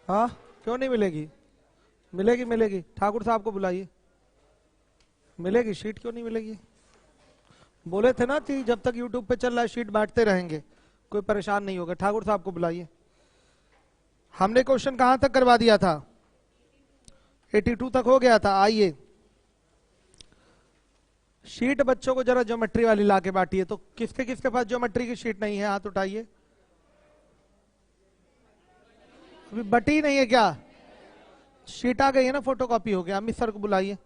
हाँ क्यों नहीं मिलेगी? मिलेगी मिलेगी, ठाकुर साहब को बुलाइए। मिलेगी शीट, क्यों नहीं मिलेगी? बोले थे ना कि जब तक यूट्यूब पे चल रहा है शीट बांटते रहेंगे, कोई परेशान नहीं होगा। ठाकुर साहब को बुलाइए। हमने क्वेश्चन कहां तक करवा दिया था? 82 तक हो गया था। आइए शीट बच्चों को जरा ज्योमेट्री वाली लाके बांटिए। तो किसके किसके पास ज्योमेट्री की शीट नहीं है हाथ उठाइए। अभी बटी नहीं है क्या? शीट आ गई है ना, फोटोकॉपी हो गया। अमित सर को बुलाइए।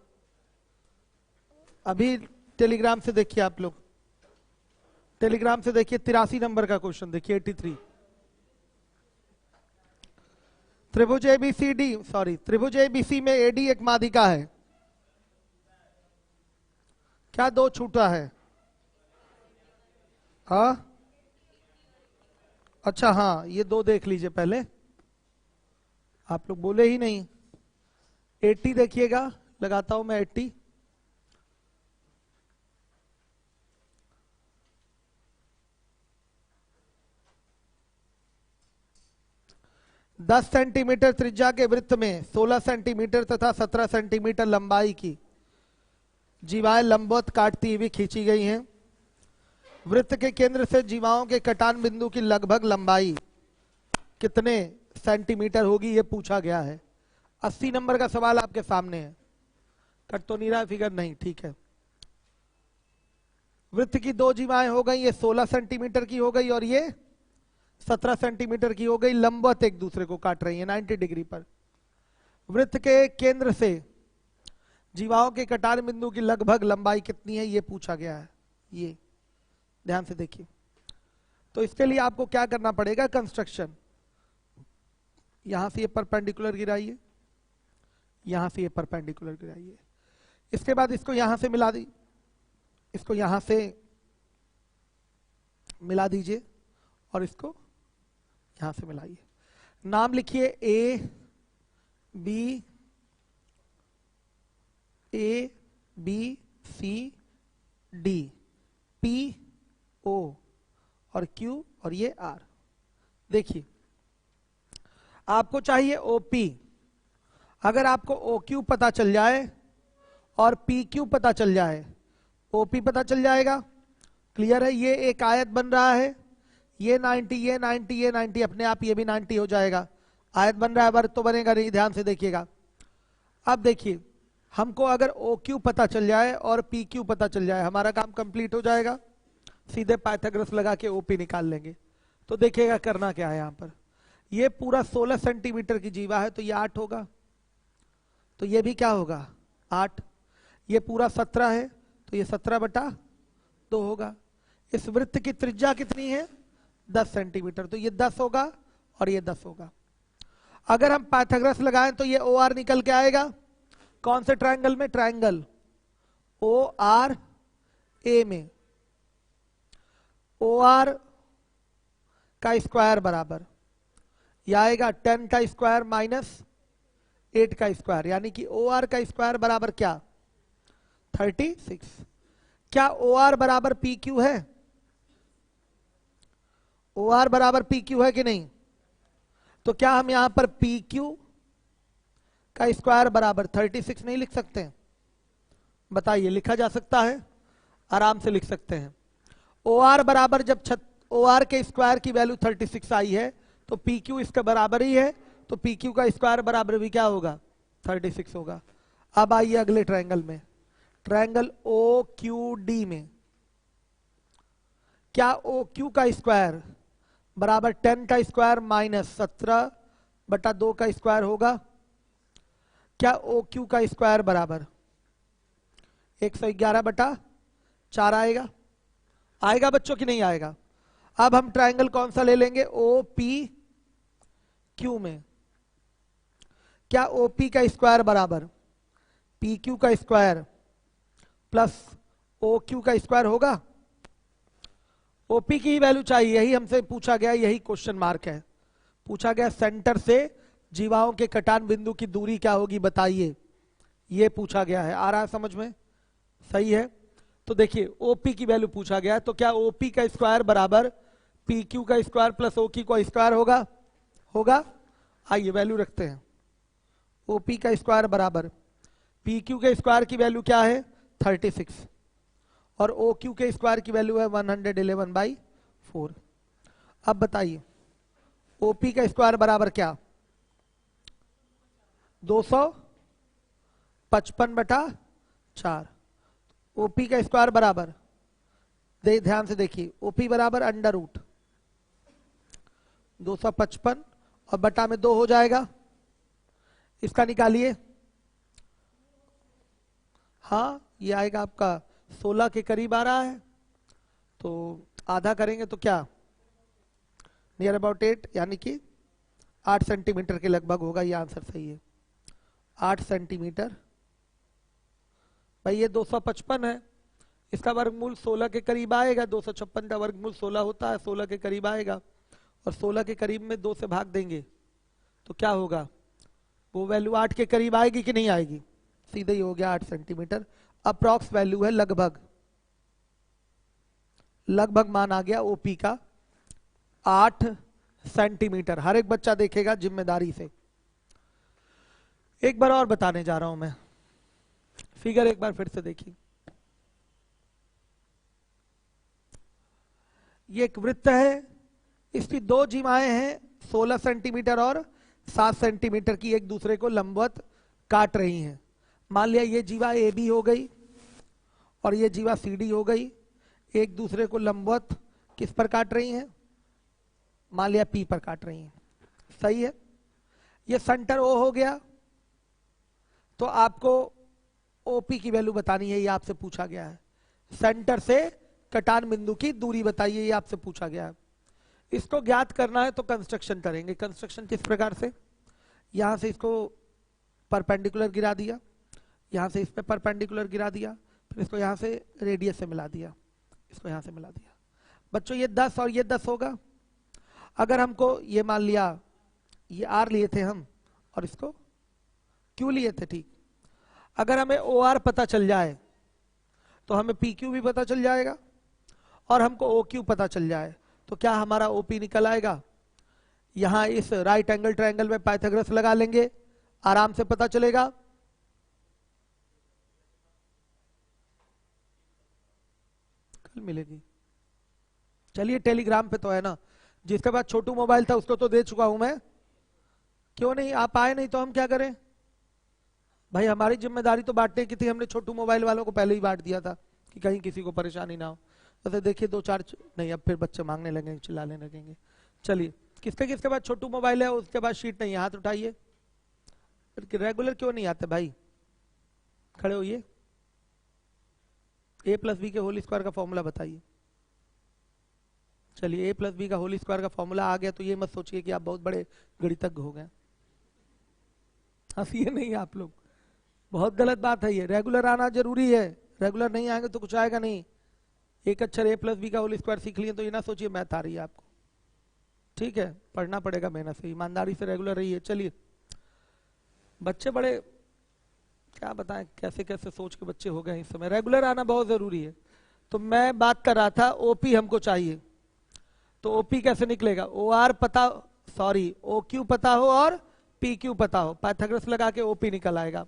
अभी टेलीग्राम से देखिए आप लोग, टेलीग्राम से देखिए 83 नंबर का क्वेश्चन देखिए। 83 त्रिभुज एबीसीडी, सॉरी त्रिभुज एबीसी में एडी एक माध्यिका है। क्या दो छूटा है? हाँ अच्छा, हाँ ये दो देख लीजिए पहले, आप लोग बोले ही नहीं। 80 देखिएगा, लगाता हूं मैं 80। 10 सेंटीमीटर त्रिज्या के वृत्त में 16 सेंटीमीटर तथा 17 सेंटीमीटर लंबाई की जीवाएं लंबवत काटती हुई खींची गई हैं। वृत्त के केंद्र से जीवाओं के कटान बिंदु की लगभग लंबाई कितने सेंटीमीटर होगी, ये पूछा गया है। 80 नंबर का सवाल आपके सामने है। कट तो नहीं रहा फिगर? नहीं, ठीक है। वृत्त की दो जीवाएं हो गई, ये 16 सेंटीमीटर की हो गई और ये 17 सेंटीमीटर की हो गई। लंबवत एक दूसरे को काट रही है 90 डिग्री पर। वृत्त के केंद्र से जीवाओं के कटान बिंदु की लगभग लंबाई कितनी है, ये पूछा गया है। ये ध्यान से देखिए। तो इसके लिए आपको क्या करना पड़ेगा? कंस्ट्रक्शन। यहां से ये परपेंडिकुलर गिराइए, यहां से ये परपेंडिकुलर गिराइए। इसके बाद इसको यहां से मिला दी, इसको यहां से मिला दीजिए और इसको यहां से मिलाइए। नाम लिखिए A B C D, P O और क्यू और ये आर। देखिए आपको चाहिए ओपी। अगर आपको ओ क्यू पता चल जाए और पी क्यू पता चल जाए, ओपी पता चल जाएगा। क्लियर है? ये एक आयत बन रहा है, ये 90, ये 90, ये 90, अपने आप ये भी 90 हो जाएगा। आयत बन रहा है, वर्ग तो बनेगा नहीं। ध्यान से देखिएगा। अब देखिए हमको अगर ओ क्यू पता चल जाए और पी क्यू पता चल जाए, हमारा काम कंप्लीट हो जाएगा। सीधे पाइथागोरस लगा के ओपी निकाल लेंगे। तो देखिएगा करना क्या है। यहां पर ये पूरा 16 सेंटीमीटर की जीवा है तो ये 8 होगा, तो ये भी क्या होगा 8। ये पूरा 17 है तो ये 17/2 होगा। इस वृत्त की त्रिज्या कितनी है? 10 सेंटीमीटर, तो ये 10 होगा और ये 10 होगा। अगर हम पाइथागोरस लगाएं तो ये ओ आर निकल के आएगा। कौन से ट्रायंगल में? ट्रायंगल ओ आर ए में। ओ आर का स्क्वायर बराबर यह आएगा 10 का स्क्वायर माइनस 8 का स्क्वायर, यानी कि ओ आर का स्क्वायर बराबर क्या? 36। क्या ओ आर बराबर पी क्यू है? ओ आर बराबर पी क्यू है कि नहीं? तो क्या हम यहां पर पी क्यू का स्क्वायर बराबर 36 नहीं लिख सकते? बताइए, लिखा जा सकता है? आराम से लिख सकते हैं। ओ आर बराबर जब ओ आर के स्क्वायर की वैल्यू 36 आई है तो पी क्यू इसके बराबर ही है, तो पी क्यू का स्क्वायर बराबर भी क्या होगा? 36 होगा। अब आइए अगले ट्रायंगल में, ट्रायंगल ओ क्यू डी में। क्या ओ क्यू का स्क्वायर बराबर 10 का स्क्वायर माइनस 17/2 का स्क्वायर होगा? क्या ओ क्यू का स्क्वायर बराबर 111/4 आएगा? आएगा बच्चों की नहीं आएगा? अब हम ट्रायंगल कौन सा ले लेंगे? ओ पी क्यू में। क्या ओ पी का स्क्वायर बराबर पी क्यू का स्क्वायर प्लस ओ क्यू का स्क्वायर होगा? ओपी की वैल्यू चाहिए, यही हमसे पूछा गया, यही क्वेश्चन मार्क है। पूछा गया सेंटर से जीवाओं के कटान बिंदु की दूरी क्या होगी बताइए, ये पूछा गया है। आ रहा है समझ में? सही है। तो देखिए ओपी की वैल्यू पूछा गया है, तो क्या ओपी का स्क्वायर बराबर पी क्यू का स्क्वायर प्लस ओ क्यू का स्क्वायर होगा? होगा। आइए वैल्यू रखते हैं। ओपी का स्क्वायर बराबर पी क्यू के स्क्वायर की वैल्यू क्या है 36 और ओ क्यू के स्क्वायर की वैल्यू है 111/4। अब बताइए ओपी का स्क्वायर बराबर क्या 255/4। ओपी का स्क्वायर बराबर ध्यान से देखिए ओपी बराबर अंडर रूट 255 और बटा में 2 हो जाएगा। इसका निकालिए। हाँ ये आएगा आपका 16 के करीब आ रहा है, तो आधा करेंगे तो क्या नियर अबाउट 8 यानी कि 8 सेंटीमीटर के लगभग होगा। ये आंसर सही है 8 सेंटीमीटर। भाई ये 255 है, इसका वर्गमूल 16 के करीब आएगा। 256 का वर्गमूल 16 होता है, 16 के करीब आएगा और 16 के करीब में 2 से भाग देंगे तो क्या होगा, वो वैल्यू 8 के करीब आएगी कि नहीं आएगी, सीधे ही हो गया 8 सेंटीमीटर। अप्रॉक्स वैल्यू है लगभग, लगभग मान आ गया ओपी का 8 सेंटीमीटर। हर एक बच्चा देखेगा जिम्मेदारी से। एक बार और बताने जा रहा हूं मैं, फिगर एक बार फिर से देखिए। ये एक वृत्त है, इसकी 2 जीवाएं हैं 16 सेंटीमीटर और 7 सेंटीमीटर की, एक दूसरे को लंबवत काट रही हैं। मान लिया ये जीवा ए बी हो गई और ये जीवा सी डी हो गई, एक दूसरे को लंबवत किस पर काट रही हैं, मान लिया पी पर काट रही हैं। सही है। ये सेंटर ओ हो गया, तो आपको ओपी की वैल्यू बतानी है, ये आपसे पूछा गया है। सेंटर से कटान बिंदु की दूरी बताइए, ये आपसे पूछा गया है। इसको ज्ञात करना है तो कंस्ट्रक्शन करेंगे। कंस्ट्रक्शन किस प्रकार से, यहां से इसको परपेंडिकुलर गिरा दिया, यहां से इस पे परपेंडिकुलर गिरा दिया, फिर इसको यहां से रेडियस से मिला दिया, इसको यहां से मिला दिया। बच्चों ये 10 और ये 10 होगा। अगर हमको ये मान लिया ये आर लिए थे हम और इसको क्यू लिए थे, ठीक। अगर हमें ओ आर पता चल जाए तो हमें पी क्यू भी पता चल जाएगा और हमको ओ क्यू पता चल जाए तो क्या हमारा ओपी निकल आएगा। यहां इस राइट एंगल ट्रायंगल में पाइथागोरस लगा लेंगे, आराम से पता चलेगा। कल मिलेगी। चलिए टेलीग्राम पे तो है ना, जिसके पास छोटू मोबाइल था उसको तो दे चुका हूं मैं। क्यों नहीं आप आए, नहीं तो हम क्या करें भाई, हमारी जिम्मेदारी तो बांटने की थी, हमने छोटू मोबाइल वालों को पहले ही बांट दिया था कि कहीं किसी को परेशानी ना हो। वैसे देखिए 2-4 नहीं, अब फिर बच्चे मांगने लगेंगे, चिल्लाने लगेंगे। चलिए किसके किसके पास छोटू मोबाइल है, उसके पास शीट नहीं है, हाथ उठाइए। रेगुलर क्यों नहीं आते भाई, खड़े होइए। a प्लस बी के होल स्क्वायर का फॉर्मूला बताइए। चलिए a प्लस बी का होल स्क्वायर का फॉर्मूला आ गया तो ये मत सोचिए कि आप बहुत बड़े गणितज्ञ हो गए। हंसिए नहीं आप लोग, बहुत गलत बात है ये। रेगुलर आना जरूरी है, रेगुलर नहीं आएंगे तो कुछ आएगा नहीं। एक अक्षर a प्लस बी का होल स्क्वायर सीख लिए तो ये ना सोचिए मैथ आ रही है आपको, ठीक है। पढ़ना पड़ेगा मेहनत से, ईमानदारी से रेगुलर रही है। चलिए बच्चे बड़े क्या बताएं कैसे कैसे सोच के बच्चे हो गए इस समय। रेगुलर आना बहुत जरूरी है। तो मैं बात कर रहा था ओपी हमको चाहिए, तो ओपी कैसे निकलेगा, ओ आर पता, सॉरी ओ क्यू पता हो और पी क्यू पता हो, पाइथागोरस लगा के ओपी निकल आएगा।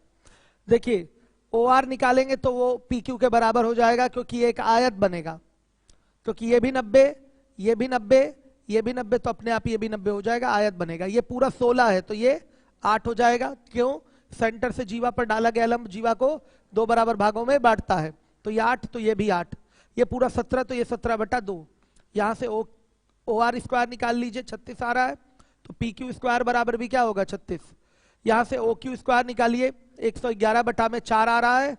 देखिए ओ आर निकालेंगे तो वो पी क्यू के बराबर हो जाएगा, क्योंकि एक आयत बनेगा, क्योंकि ये भी 90 ये भी 90 ये भी 90, तो अपने आप ये भी 90 हो जाएगा, आयत बनेगा। ये पूरा 16 है तो ये 8 हो जाएगा। क्यों, सेंटर से जीवा पर डाला गया लंब जीवा को 2 बराबर भागों में बांटता है, तो ये 8 तो ये भी 8, ये पूरा 17 तो ये 17/2। यहां से ओ आर स्क्वायर निकाल लीजिए, 36 आ रहा है, तो पी क्यू स्क्वायर बराबर भी क्या होगा 36। यहां से ओ क्यू स्क्वायर निकालिए, 111/4 आ रहा है,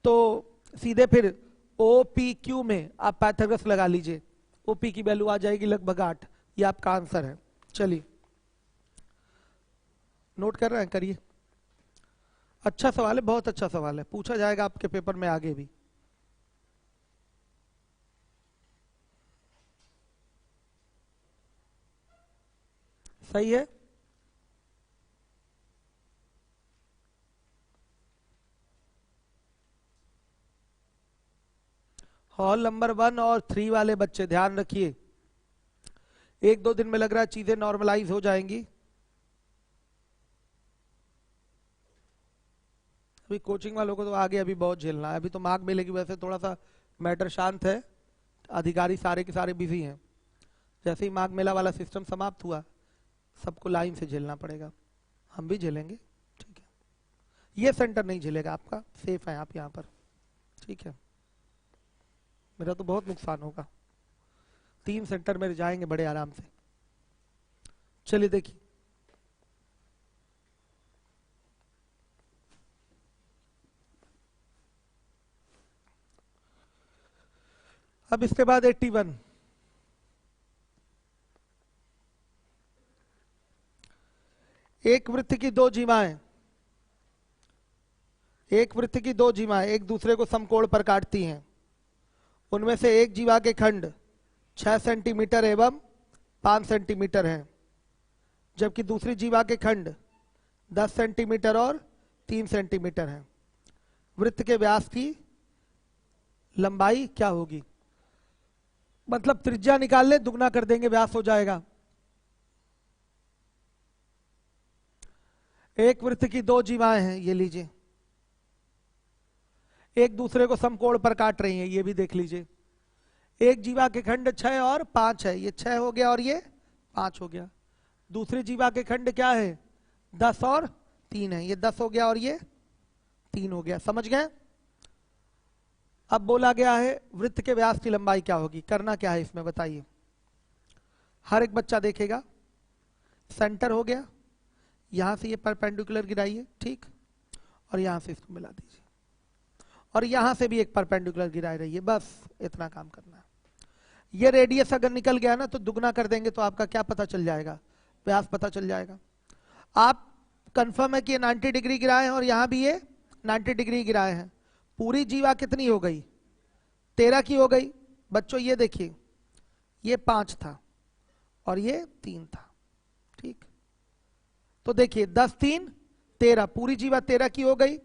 तो सीधे फिर ओ पी क्यू में आप पाइथागोरस लगा लीजिए, ओ पी की वैल्यू आ जाएगी लगभग 8। ये आपका आंसर है। चलिए नोट कर रहे हैं, करिए। अच्छा सवाल है, बहुत अच्छा सवाल है, पूछा जाएगा आपके पेपर में आगे भी। सही है। हॉल नंबर 1 और 3 वाले बच्चे ध्यान रखिए, 1-2 दिन में लग रहा है चीजें नॉर्मलाइज हो जाएंगी। अभी कोचिंग वालों को तो आगे अभी बहुत झेलना है, अभी तो मार्क मिलेगी। वैसे थोड़ा सा मैटर शांत है, अधिकारी सारे के सारे बिजी हैं। जैसे ही मार्क मेला वाला सिस्टम समाप्त हुआ, सबको लाइन से झेलना पड़ेगा। हम भी झेलेंगे, ठीक है। ये सेंटर नहीं झेलेगा आपका, सेफ है आप यहाँ पर, ठीक है। मेरा तो बहुत नुकसान होगा, 3 सेंटर मेरे जाएंगे बड़े आराम से। चलिए देखिए, अब इसके बाद 81। एक वृत्त की दो जीवाएं, एक वृत्त की दो जीवाएं एक दूसरे को समकोण पर काटती हैं। उनमें से एक जीवा के खंड 6 सेंटीमीटर एवं 5 सेंटीमीटर हैं, जबकि दूसरी जीवा के खंड 10 सेंटीमीटर और 3 सेंटीमीटर हैं। वृत्त के व्यास की लंबाई क्या होगी? मतलब त्रिज्या निकाल ले, दुगना कर देंगे, व्यास हो जाएगा। एक वृत्त की दो जीवाएं हैं, ये लीजिए, एक दूसरे को समकोण पर काट रही हैं, ये भी देख लीजिए। एक जीवा के खंड 6 और 5 है, ये 6 हो गया और ये 5 हो गया। दूसरी जीवा के खंड क्या है? 10 और 3 है, ये 10 हो गया और ये 3 हो गया। समझ गए? अब बोला गया है वृत्त के व्यास की लंबाई क्या होगी। करना क्या है इसमें बताइए। हर एक बच्चा देखेगा, सेंटर हो गया, यहां से ये परपेंडिकुलर गिराइए, ठीक, और यहां से इसको मिला दीजिए, और यहां से भी एक परपेंडिकुलर गिराए रहिए। बस इतना काम करना है। ये रेडियस अगर निकल गया ना तो दुगना कर देंगे तो आपका क्या पता चल जाएगा? व्यास पता चल जाएगा। आप कंफर्म है कि ये 90 डिग्री गिराए हैं और यहां भी ये 90 डिग्री गिराए हैं। पूरी जीवा कितनी हो गई? 13 की हो गई। बच्चों ये देखिए, ये 5 था और ये 3 था, ठीक। तो देखिए 10 3 13, पूरी जीवा 13 की हो गई।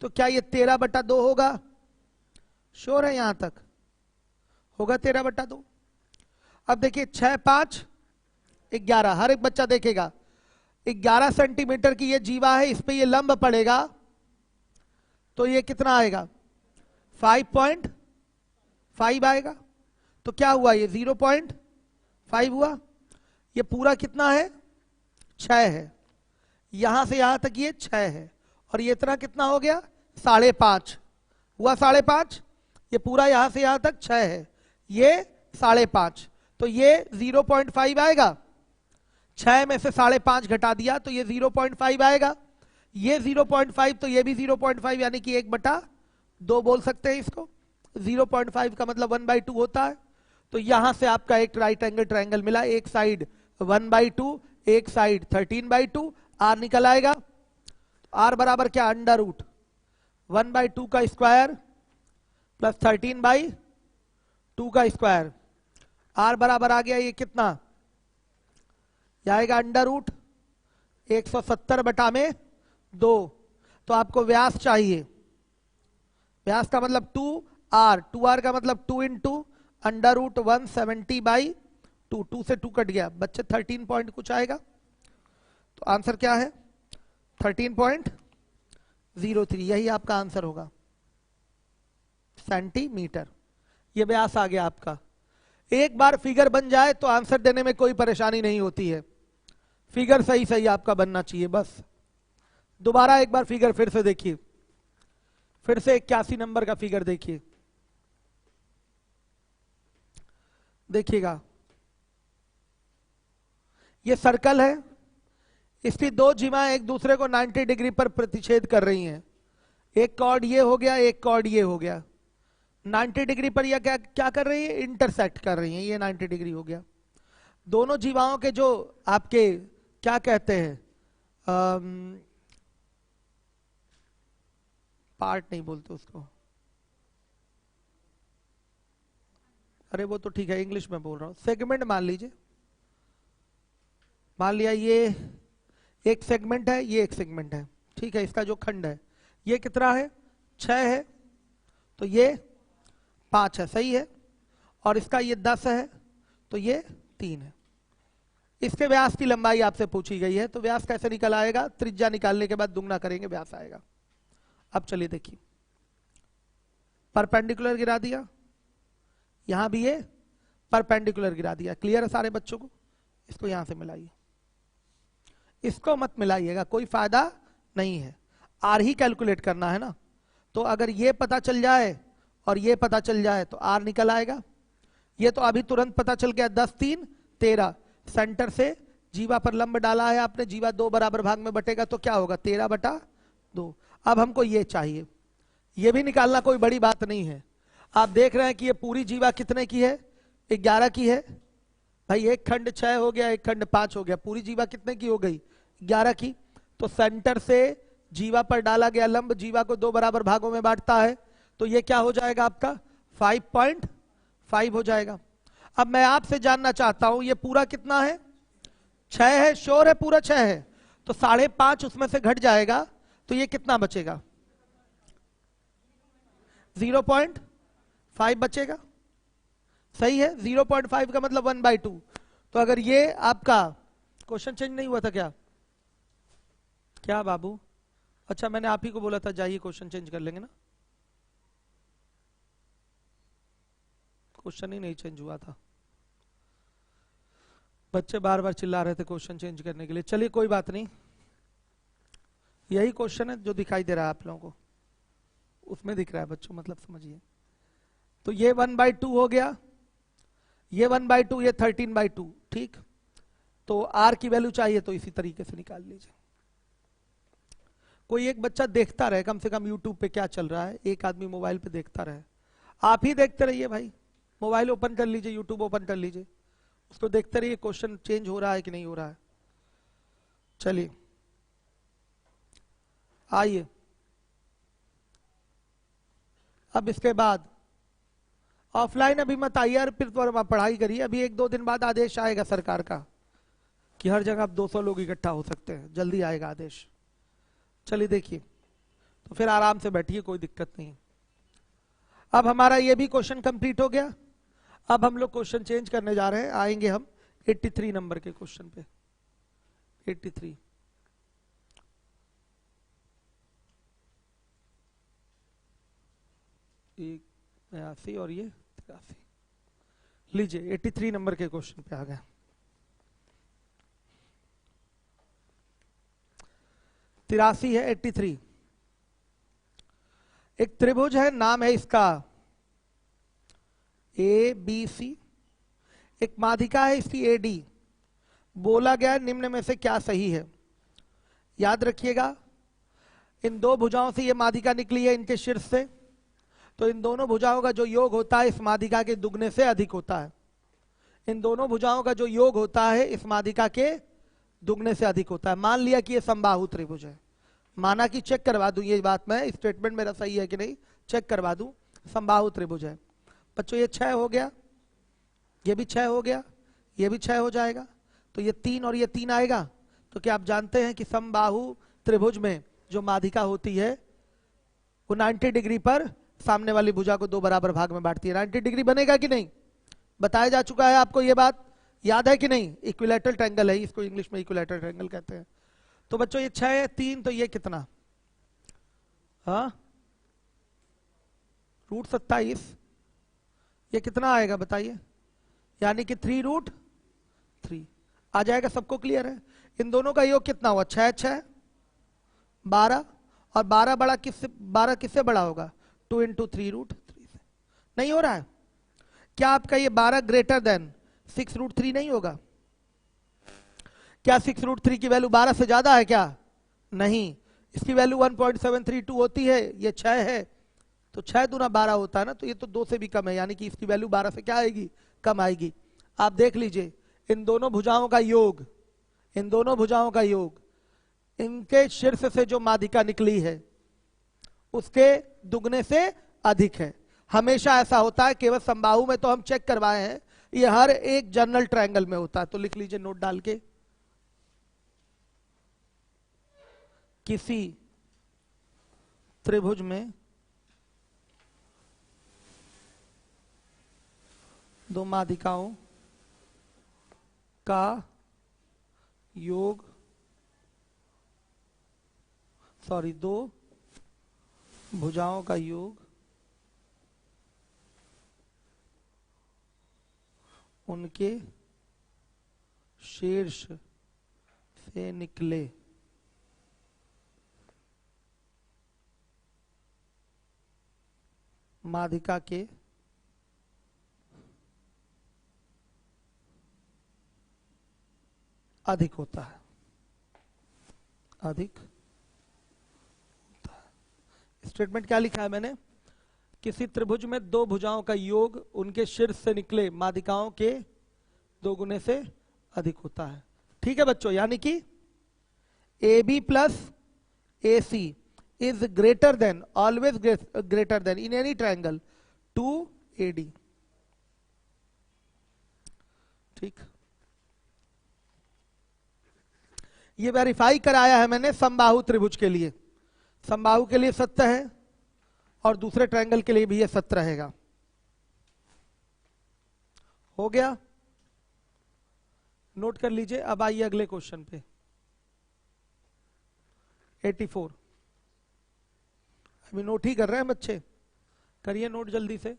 तो क्या ये 13/2 होगा? श्योर है? यहां तक होगा 13/2। अब देखिए 6 5 11, हर एक बच्चा देखेगा 11 सेंटीमीटर की ये जीवा है, इस पे ये लंब पड़ेगा तो ये कितना आएगा? 5.5 आएगा। तो क्या हुआ? ये 0.5 हुआ। ये पूरा कितना है? 6 है। यहां से यहां तक ये 6 है और ये इतना कितना हो गया? 5.5 हुआ। 5.5, ये पूरा यहां से यहां तक 6 है, ये 5.5, तो ये 0.5 आएगा। 6 में से 5.5 घटा दिया तो ये 0.5 आएगा। ये 0.5 तो ये भी 0.5, यानी कि 1/2 बोल सकते हैं इसको। 0.5 का मतलब 1/2 होता है। तो यहां से आपका एक राइट एंगल ट्रायंगल मिला, एक साइड 1/2, एक साइड 13/2। आर निकल आएगा। आर बराबर क्या? √ 1/2 का स्क्वायर प्लस 13/2 का स्क्वायर। आर बराबर आ गया ये कितना? यह आएगा √ 170/2। तो आपको व्यास चाहिए। व्यास का मतलब 2r, 2r का मतलब 2 × √ 170/2। 2 से 2 कट गया, बच्चे 13 पॉइंट कुछ आएगा। तो आंसर क्या है? 13.03, यही आपका आंसर होगा, सेंटीमीटर। ये व्यास आ गया आपका। एक बार फिगर बन जाए तो आंसर देने में कोई परेशानी नहीं होती है। फिगर सही सही आपका बनना चाहिए बस। दोबारा एक बार फिगर फिर से देखिए, फिर से 81 नंबर का फिगर देखिए, देखिएगा। ये सर्कल है, इसकी दो जीवाएं एक दूसरे को 90 डिग्री पर प्रतिच्छेद कर रही हैं। एक कॉर्ड ये हो गया, एक कॉर्ड ये हो गया। 90 डिग्री पर यह क्या क्या कर रही है? इंटरसेक्ट कर रही हैं। ये 90 डिग्री हो गया। दोनों जीवाओं के जो आपके क्या कहते हैं, पार्ट नहीं बोलते उसको, अरे वो तो ठीक है, इंग्लिश में बोल रहा हूं। सेगमेंट मान लीजिए, मान लिया ये एक सेगमेंट है, ये एक सेगमेंट है, ठीक है। इसका जो खंड है ये कितना है? 6 है, तो ये 5 है, सही है। और इसका ये 10 है, तो ये 3 है। इसके व्यास की लंबाई आपसे पूछी गई है, तो व्यास कैसे निकल आएगा? त्रिज्या निकालने के बाद दुगना करेंगे, व्यास आएगा। अब चलिए देखिए, परपेंडिकुलर गिरा दिया, यहां भी ये परपेंडिकुलर गिरा दिया। क्लियर है सारे बच्चों को? इसको यहां से मिलाइए, इसको मत मिलाइएगा, कोई फायदा नहीं है। आर ही कैलकुलेट करना है ना, तो अगर ये पता चल जाए और ये पता चल जाए तो आर निकल आएगा। ये तो अभी तुरंत पता चल गया, 10 3 13। सेंटर से जीवा पर लंब डाला है आपने, जीवा 2 बराबर भाग में बटेगा तो क्या होगा, 13/2। अब हमको ये चाहिए, ये भी निकालना कोई बड़ी बात नहीं है। आप देख रहे हैं कि ये पूरी जीवा कितने की है, 11 की है। भाई एक खंड 6 हो गया, एक खंड 5 हो गया, पूरी जीवा कितने की हो गई, 11 की। तो सेंटर से जीवा पर डाला गया लंब जीवा को 2 बराबर भागों में बांटता है, तो ये क्या हो जाएगा आपका 5.5 हो जाएगा। अब मैं आपसे जानना चाहता हूं ये पूरा कितना है, 6 है, श्योर है पूरा 6 है, तो 5.5 उसमें से घट जाएगा, तो ये कितना बचेगा, 0.5 बचेगा। सही है, 0.5 का मतलब 1/2। तो अगर ये आपका क्वेश्चन चेंज नहीं हुआ था क्या, क्या बाबू? अच्छा मैंने आप ही को बोला था जाइए क्वेश्चन चेंज कर लेंगे ना, क्वेश्चन ही नहीं चेंज हुआ था, बच्चे बार बार चिल्ला रहे थे क्वेश्चन चेंज करने के लिए। चलिए कोई बात नहीं, यही क्वेश्चन है जो दिखाई दे रहा है आप लोगों को, उसमें दिख रहा है बच्चों, मतलब समझिए। तो ये 1/2 हो गया, ये 1/2, ये 13/2, ठीक। तो आर की वैल्यू चाहिए तो इसी तरीके से निकाल लीजिए। कोई एक बच्चा देखता रहे कम से कम यूट्यूब पे क्या चल रहा है, एक आदमी मोबाइल पे देखता रहे। आप ही देखते रहिए भाई, मोबाइल ओपन कर लीजिए, यूट्यूब ओपन कर लीजिए, उसको देखते रहिए क्वेश्चन चेंज हो रहा है कि नहीं हो रहा है। चलिए आइए, अब इसके बाद ऑफलाइन अभी मत आइए और फिर पढ़ाई करिए, अभी 1-2 दिन बाद आदेश आएगा सरकार का कि हर जगह अब 200 लोग इकट्ठा हो सकते हैं, जल्दी आएगा आदेश। चलिए देखिए, तो फिर आराम से बैठिए, कोई दिक्कत नहीं। अब हमारा ये भी क्वेश्चन कंप्लीट हो गया। अब हम लोग क्वेश्चन चेंज करने जा रहे हैं, आएंगे हम 83 नंबर के क्वेश्चन पे। 83 82 और ये 83, लीजिए 83 नंबर के क्वेश्चन पे आ गए। 83 है, 83। एक त्रिभुज है, नाम है इसका ABC, एक माध्यिका है इसकी AD। बोला गया निम्न में से क्या सही है। याद रखिएगा, इन दो भुजाओं से ये माध्यिका निकली है, इनके शीर्ष से, तो इन दोनों भुजाओं का जो योग होता है इस माध्यिका के दुगने से अधिक होता है। इन दोनों भुजाओं का जो योग होता है इस माध्यिका के दुगने से अधिक होता है। मान लिया कि ये समबाहु त्रिभुज है, माना कि चेक करवा दूं ये बात, मैं स्टेटमेंट मेरा सही है कि नहीं चेक करवा दूं, समबाहु त्रिभुज है। बच्चों ये 6 हो गया, ये भी 6 हो गया, ये भी 6 हो जाएगा, तो ये 3 और ये 3 आएगा। तो क्या आप जानते हैं कि समबाहु त्रिभुज में जो माध्यिका होती है वो 90 डिग्री पर सामने वाली भुजा को 2 बराबर भाग में बांटती है। 90 डिग्री बनेगा कि नहीं, बताया जा चुका है आपको, ये बात याद है कि नहीं। इक्विलैटरल ट्रायंगल है, इसको इंग्लिश में इक्विलैटरल ट्रायंगल कहते हैं। तो बच्चों ये 6 है, 3, तो ये कितना, हाँ √27, ये कितना आएगा बताइए, यानी कि 3√3 आ जाएगा। सबको क्लियर है? इन दोनों का योग कितना हुआ, 6 6 12, और 12 बड़ा किससे, 12 किससे बड़ा होगा, 2 × 3√3 से। नहीं हो रहा है क्या आपका ये 12 ग्रेटर देन 6√3 नहीं होगा क्या? 6√3 की वैल्यू 12 से ज्यादा है क्या? नहीं, इसकी वैल्यू 1.732 होती है, ये 6 है, तो 6 दूना 12 होता है ना, तो ये तो 2 से भी कम है, यानी कि इसकी वैल्यू 12 से क्या आएगी, कम आएगी। आप देख लीजिए, इन दोनों भुजाओं का योग, इन दोनों भुजाओं का योग इनके शीर्ष से जो माध्यिका निकली है उसके दुगने से अधिक है। हमेशा ऐसा होता है, केवल समबाहु में तो हम चेक करवाए हैं, ये हर एक जनरल ट्रायंगल में होता है। तो लिख लीजिए नोट डाल के, किसी त्रिभुज में दो माध्यिकाओं का योग, दो भुजाओं का योग उनके शीर्ष से निकले माध्यिका के अधिक होता है, अधिक होता है। स्टेटमेंट क्या लिखा है मैंने? किसी त्रिभुज में दो भुजाओं का योग उनके शीर्ष से निकले माध्यिकाओं के 2 गुने से अधिक होता है। ठीक है बच्चों, यानी कि AB plus AC is greater than, always greater than in any triangle 2AD। ठीक, ये वेरीफाई कराया है मैंने समबाहु त्रिभुज के लिए। समबाहु के लिए सत्य है और दूसरे ट्रायंगल के लिए भी ये सत्य रहेगा। हो गया, नोट कर लीजिए। अब आइए अगले क्वेश्चन पे, 84। अभी नोट ही कर रहे हैं बच्चे, करिए नोट जल्दी से।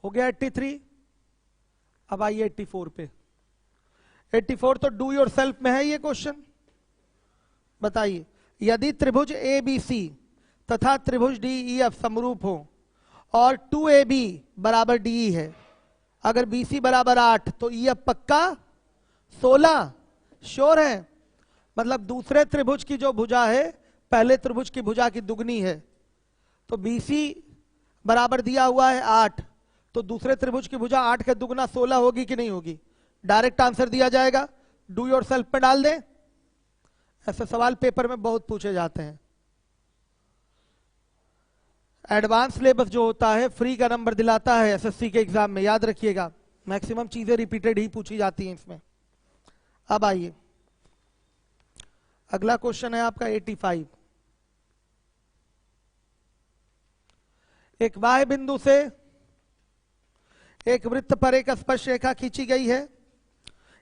हो गया 83। अब आइए 84 पे। 84 तो डू योर सेल्फ में है ये क्वेश्चन। बताइए, यदि त्रिभुज ABC तथा त्रिभुज DEF समरूप हो और 2AB बराबर DE है, अगर BC बराबर 8 तो EF पक्का 16। श्योर है? मतलब दूसरे त्रिभुज की जो भुजा है पहले त्रिभुज की भुजा की दुगनी है, तो BC बराबर दिया हुआ है 8, तो दूसरे त्रिभुज की भुजा 8 के दुगना 16 होगी कि नहीं होगी? डायरेक्ट आंसर दिया जाएगा, डू योर सेल्फ में डाल दें। ऐसे सवाल पेपर में बहुत पूछे जाते हैं। एडवांस सिलेबस जो होता है फ्री का नंबर दिलाता है SSC के एग्जाम में, याद रखिएगा। मैक्सिमम चीजें रिपीटेड ही पूछी जाती हैं इसमें। अब आइए अगला क्वेश्चन है आपका 85। एक बाह्य बिंदु से एक वृत्त पर एक स्पर्श रेखा खींची गई है।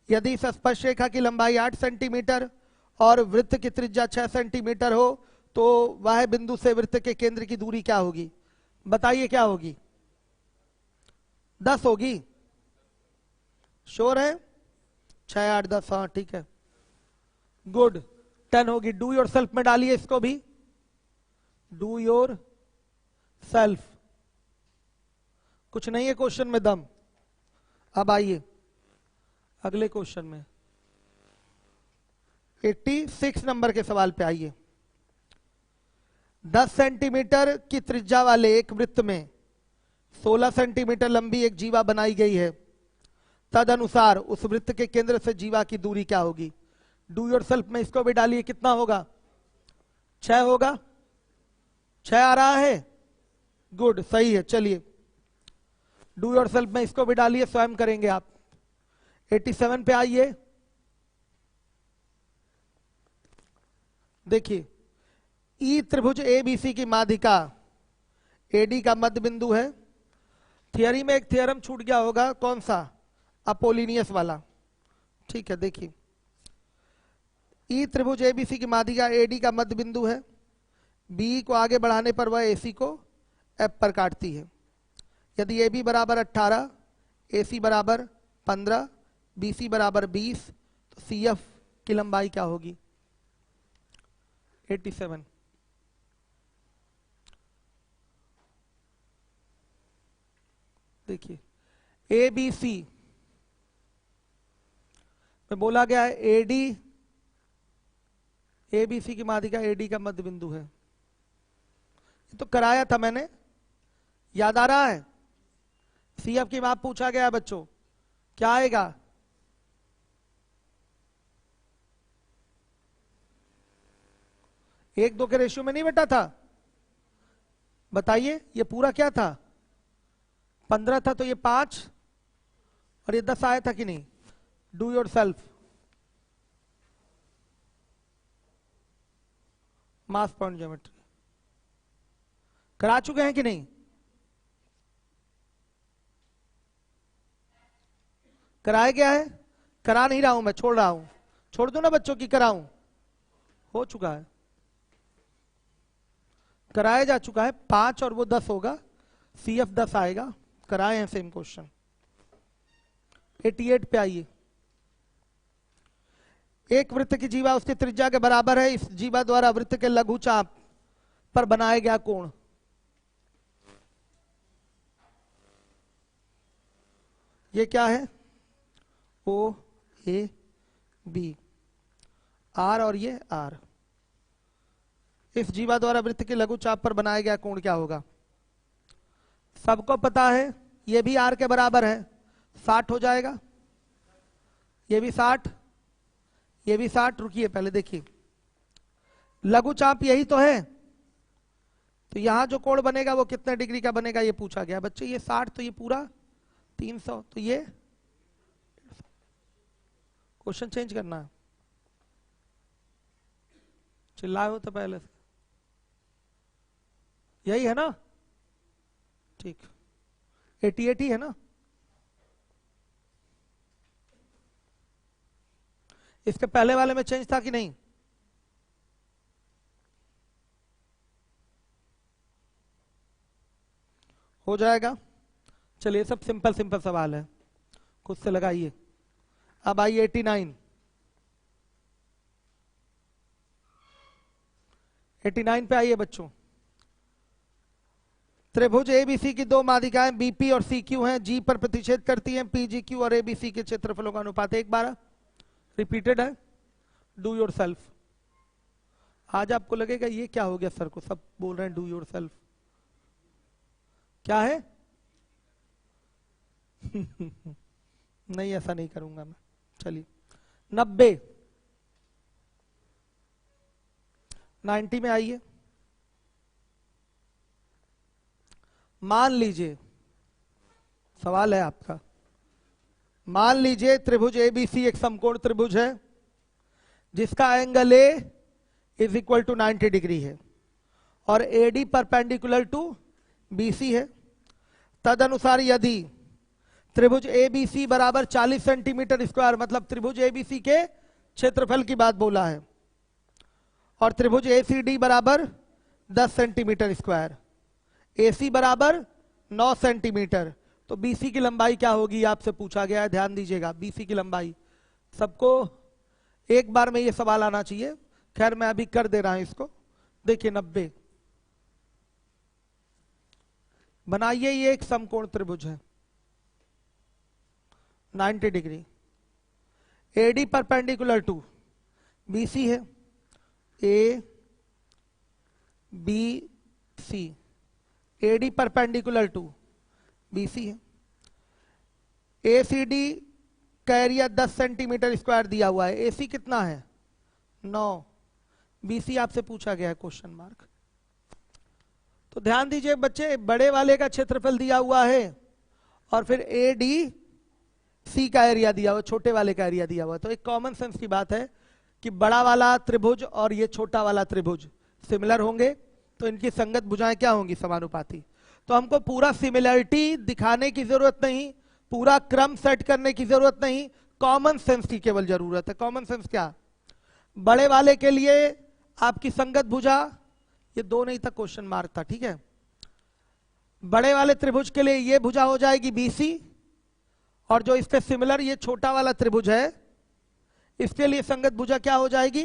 यदि इस स्पर्श रेखा की लंबाई 8 सेंटीमीटर और वृत्त की त्रिज्या 6 सेंटीमीटर हो तो बाह्य बिंदु से वृत्त के केंद्र की दूरी क्या होगी? बताइए क्या होगी? 10 होगी। श्योर है? 6 8 10, हाँ ठीक है, गुड। 10 होगी। डू योर सेल्फ में डालिए इसको भी, डू योर सेल्फ। कुछ नहीं है क्वेश्चन में दम। अब आइए अगले क्वेश्चन में 86 नंबर के सवाल पे आइए। 10 सेंटीमीटर की त्रिज्या वाले एक वृत्त में 16 सेंटीमीटर लंबी एक जीवा बनाई गई है। तदनुसार उस वृत्त के केंद्र से जीवा की दूरी क्या होगी? डू योर सेल्फ में इसको भी डालिए। कितना होगा? 6 होगा। 6 आ रहा है, गुड, सही है। चलिए डू योर सेल्फ में इसको भी डालिए, स्वयं करेंगे आप। 87 पे आइए। देखिए, ई त्रिभुज ABC की माध्यिका AD का मध्य बिंदु है। थियरी में एक थ्योरम छूट गया होगा, कौन सा? अपोलिनियस वाला। ठीक है, देखिए ई त्रिभुज ABC की माध्यिका AD का मध्य बिंदु है। B को आगे बढ़ाने पर वह AC को F पर काटती है। यदि AB बराबर 18, AC बराबर 15, BC बराबर 20, तो CF की लंबाई क्या होगी? 87। देखिए ABC में बोला गया है ABC की माध्यिका AD का मध्य बिंदु है। ये तो कराया था मैंने, याद आ रहा है? CF की माप पूछा गया है बच्चों, क्या आएगा? एक दो के रेशियो में नहीं बेटा था? बताइए, ये पूरा क्या था? 15 था, तो ये 5 और ये 10 आया था कि नहीं? Do your self. Mass point geometry करा चुके हैं कि नहीं? कराया गया है? करा नहीं रहा हूं मैं, छोड़ रहा हूं। छोड़ दूं ना बच्चों की कराऊं? हो चुका है, कराया जा चुका है। 5 और वो 10 होगा, CF 10 आएगा। कराए हैं सेम क्वेश्चन। 88 पे आइए। एक वृत्त की जीवा उसकी त्रिज्या के बराबर है। इस जीवा द्वारा वृत्त के लघु चाप पर बनाया गया कोण, ये क्या है? O A B, R और ये R। इस जीवा द्वारा वृत्त के लघु चाप पर बनाया गया कोण क्या होगा? सबको पता है, ये भी R के बराबर है, 60 हो जाएगा। ये भी 60, ये भी 60। रुकिए पहले देखिए, लघु चाप यही तो है, तो यहां जो कोण बनेगा वो कितने डिग्री का बनेगा ये पूछा गया बच्चे। ये 60 तो ये पूरा 300, तो ये क्वेश्चन चेंज करना है। चिल्लाए हो तो पहले से, यही है ना? ठीक, 88 ही है ना? इसके पहले वाले में चेंज था कि नहीं? हो जाएगा। चलिए, सब सिंपल सिंपल सवाल है, खुद से लगाइए। अब आइए 89। 89 पे आइए बच्चों। त्रिभुज एबीसी की दो माध्यिकाएं बीपी और सीक्यू हैं, जी पर प्रतिच्छेद करती हैं। पीजीक्यू और एबीसी के क्षेत्रफलों का अनुपात 1/12। रिपीटेड है, डू योर सेल्फ। आज आपको लगेगा ये क्या हो गया सर को, सब बोल रहे हैं डू योर सेल्फ, क्या है? नहीं, ऐसा नहीं करूंगा मैं। चलिए 90 90 में आइए। मान लीजिए, सवाल है आपका, मान लीजिए त्रिभुज एबीसी एक समकोण त्रिभुज है जिसका angle A is equal to 90 degree है और एडी परपेंडिकुलर टू बीसी है। तदनुसार यदि त्रिभुज एबीसी बराबर 40 सेंटीमीटर स्क्वायर, मतलब त्रिभुज एबीसी के क्षेत्रफल की बात बोला है, और त्रिभुज एसीडी बराबर 10 सेंटीमीटर स्क्वायर, एसी बराबर 9 सेंटीमीटर, तो बीसी की लंबाई क्या होगी आपसे पूछा गया है। ध्यान दीजिएगा, बीसी की लंबाई सबको एक बार में ये सवाल आना चाहिए। खैर मैं अभी कर दे रहा हूं इसको। देखिए 90 बनाइए, ये एक समकोण त्रिभुज है 90 degree, AD perpendicular to BC है, A B C, AD perpendicular to BC है। एसीडी का एरिया 10 सेंटीमीटर स्क्वायर दिया हुआ है, एसी कितना है 9, बीसी आपसे पूछा गया है क्वेश्चन मार्क। तो ध्यान दीजिए बच्चे, बड़े वाले का क्षेत्रफल दिया हुआ है और फिर एडी सी का एरिया दिया हुआ, छोटे वाले का एरिया दिया हुआ, तो एक कॉमन सेंस की बात है कि बड़ा वाला त्रिभुज और ये छोटा वाला त्रिभुज सिमिलर होंगे, तो इनकी संगत भुजाएं क्या होंगी, समानुपाती। तो हमको पूरा सिमिलरिटी दिखाने की जरूरत नहीं, पूरा क्रम सेट करने की जरूरत नहीं, कॉमन सेंस की केवल जरूरत है। कॉमन सेंस क्या? बड़े वाले के लिए आपकी संगत भुजा, ये 2 नहीं था, क्वेश्चन मार्क था, ठीक है। बड़े वाले त्रिभुज के लिए ये भुजा हो जाएगी बीसी, और जो इसके सिमिलर ये छोटा वाला त्रिभुज है इसके लिए संगत भुजा क्या हो जाएगी,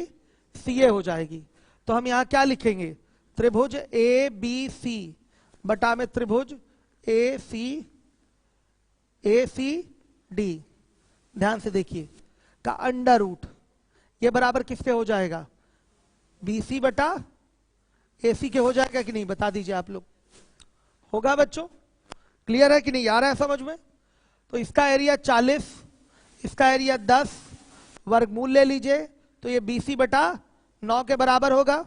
सीए हो जाएगी। तो हम यहां क्या लिखेंगे, त्रिभुज ए बी सी बटा में त्रिभुज ए सी डी, ध्यान से देखिए, का अंडर रूट, ये बराबर किसके हो जाएगा, बीसी बटा एसी के हो जाएगा कि नहीं, बता दीजिए आप लोग। होगा बच्चों, क्लियर है कि नहीं, आ रहा है समझ में? तो इसका एरिया 40, इसका एरिया 10, वर्गमूल ले लीजिए, तो ये बीसी बटा 9 के बराबर होगा।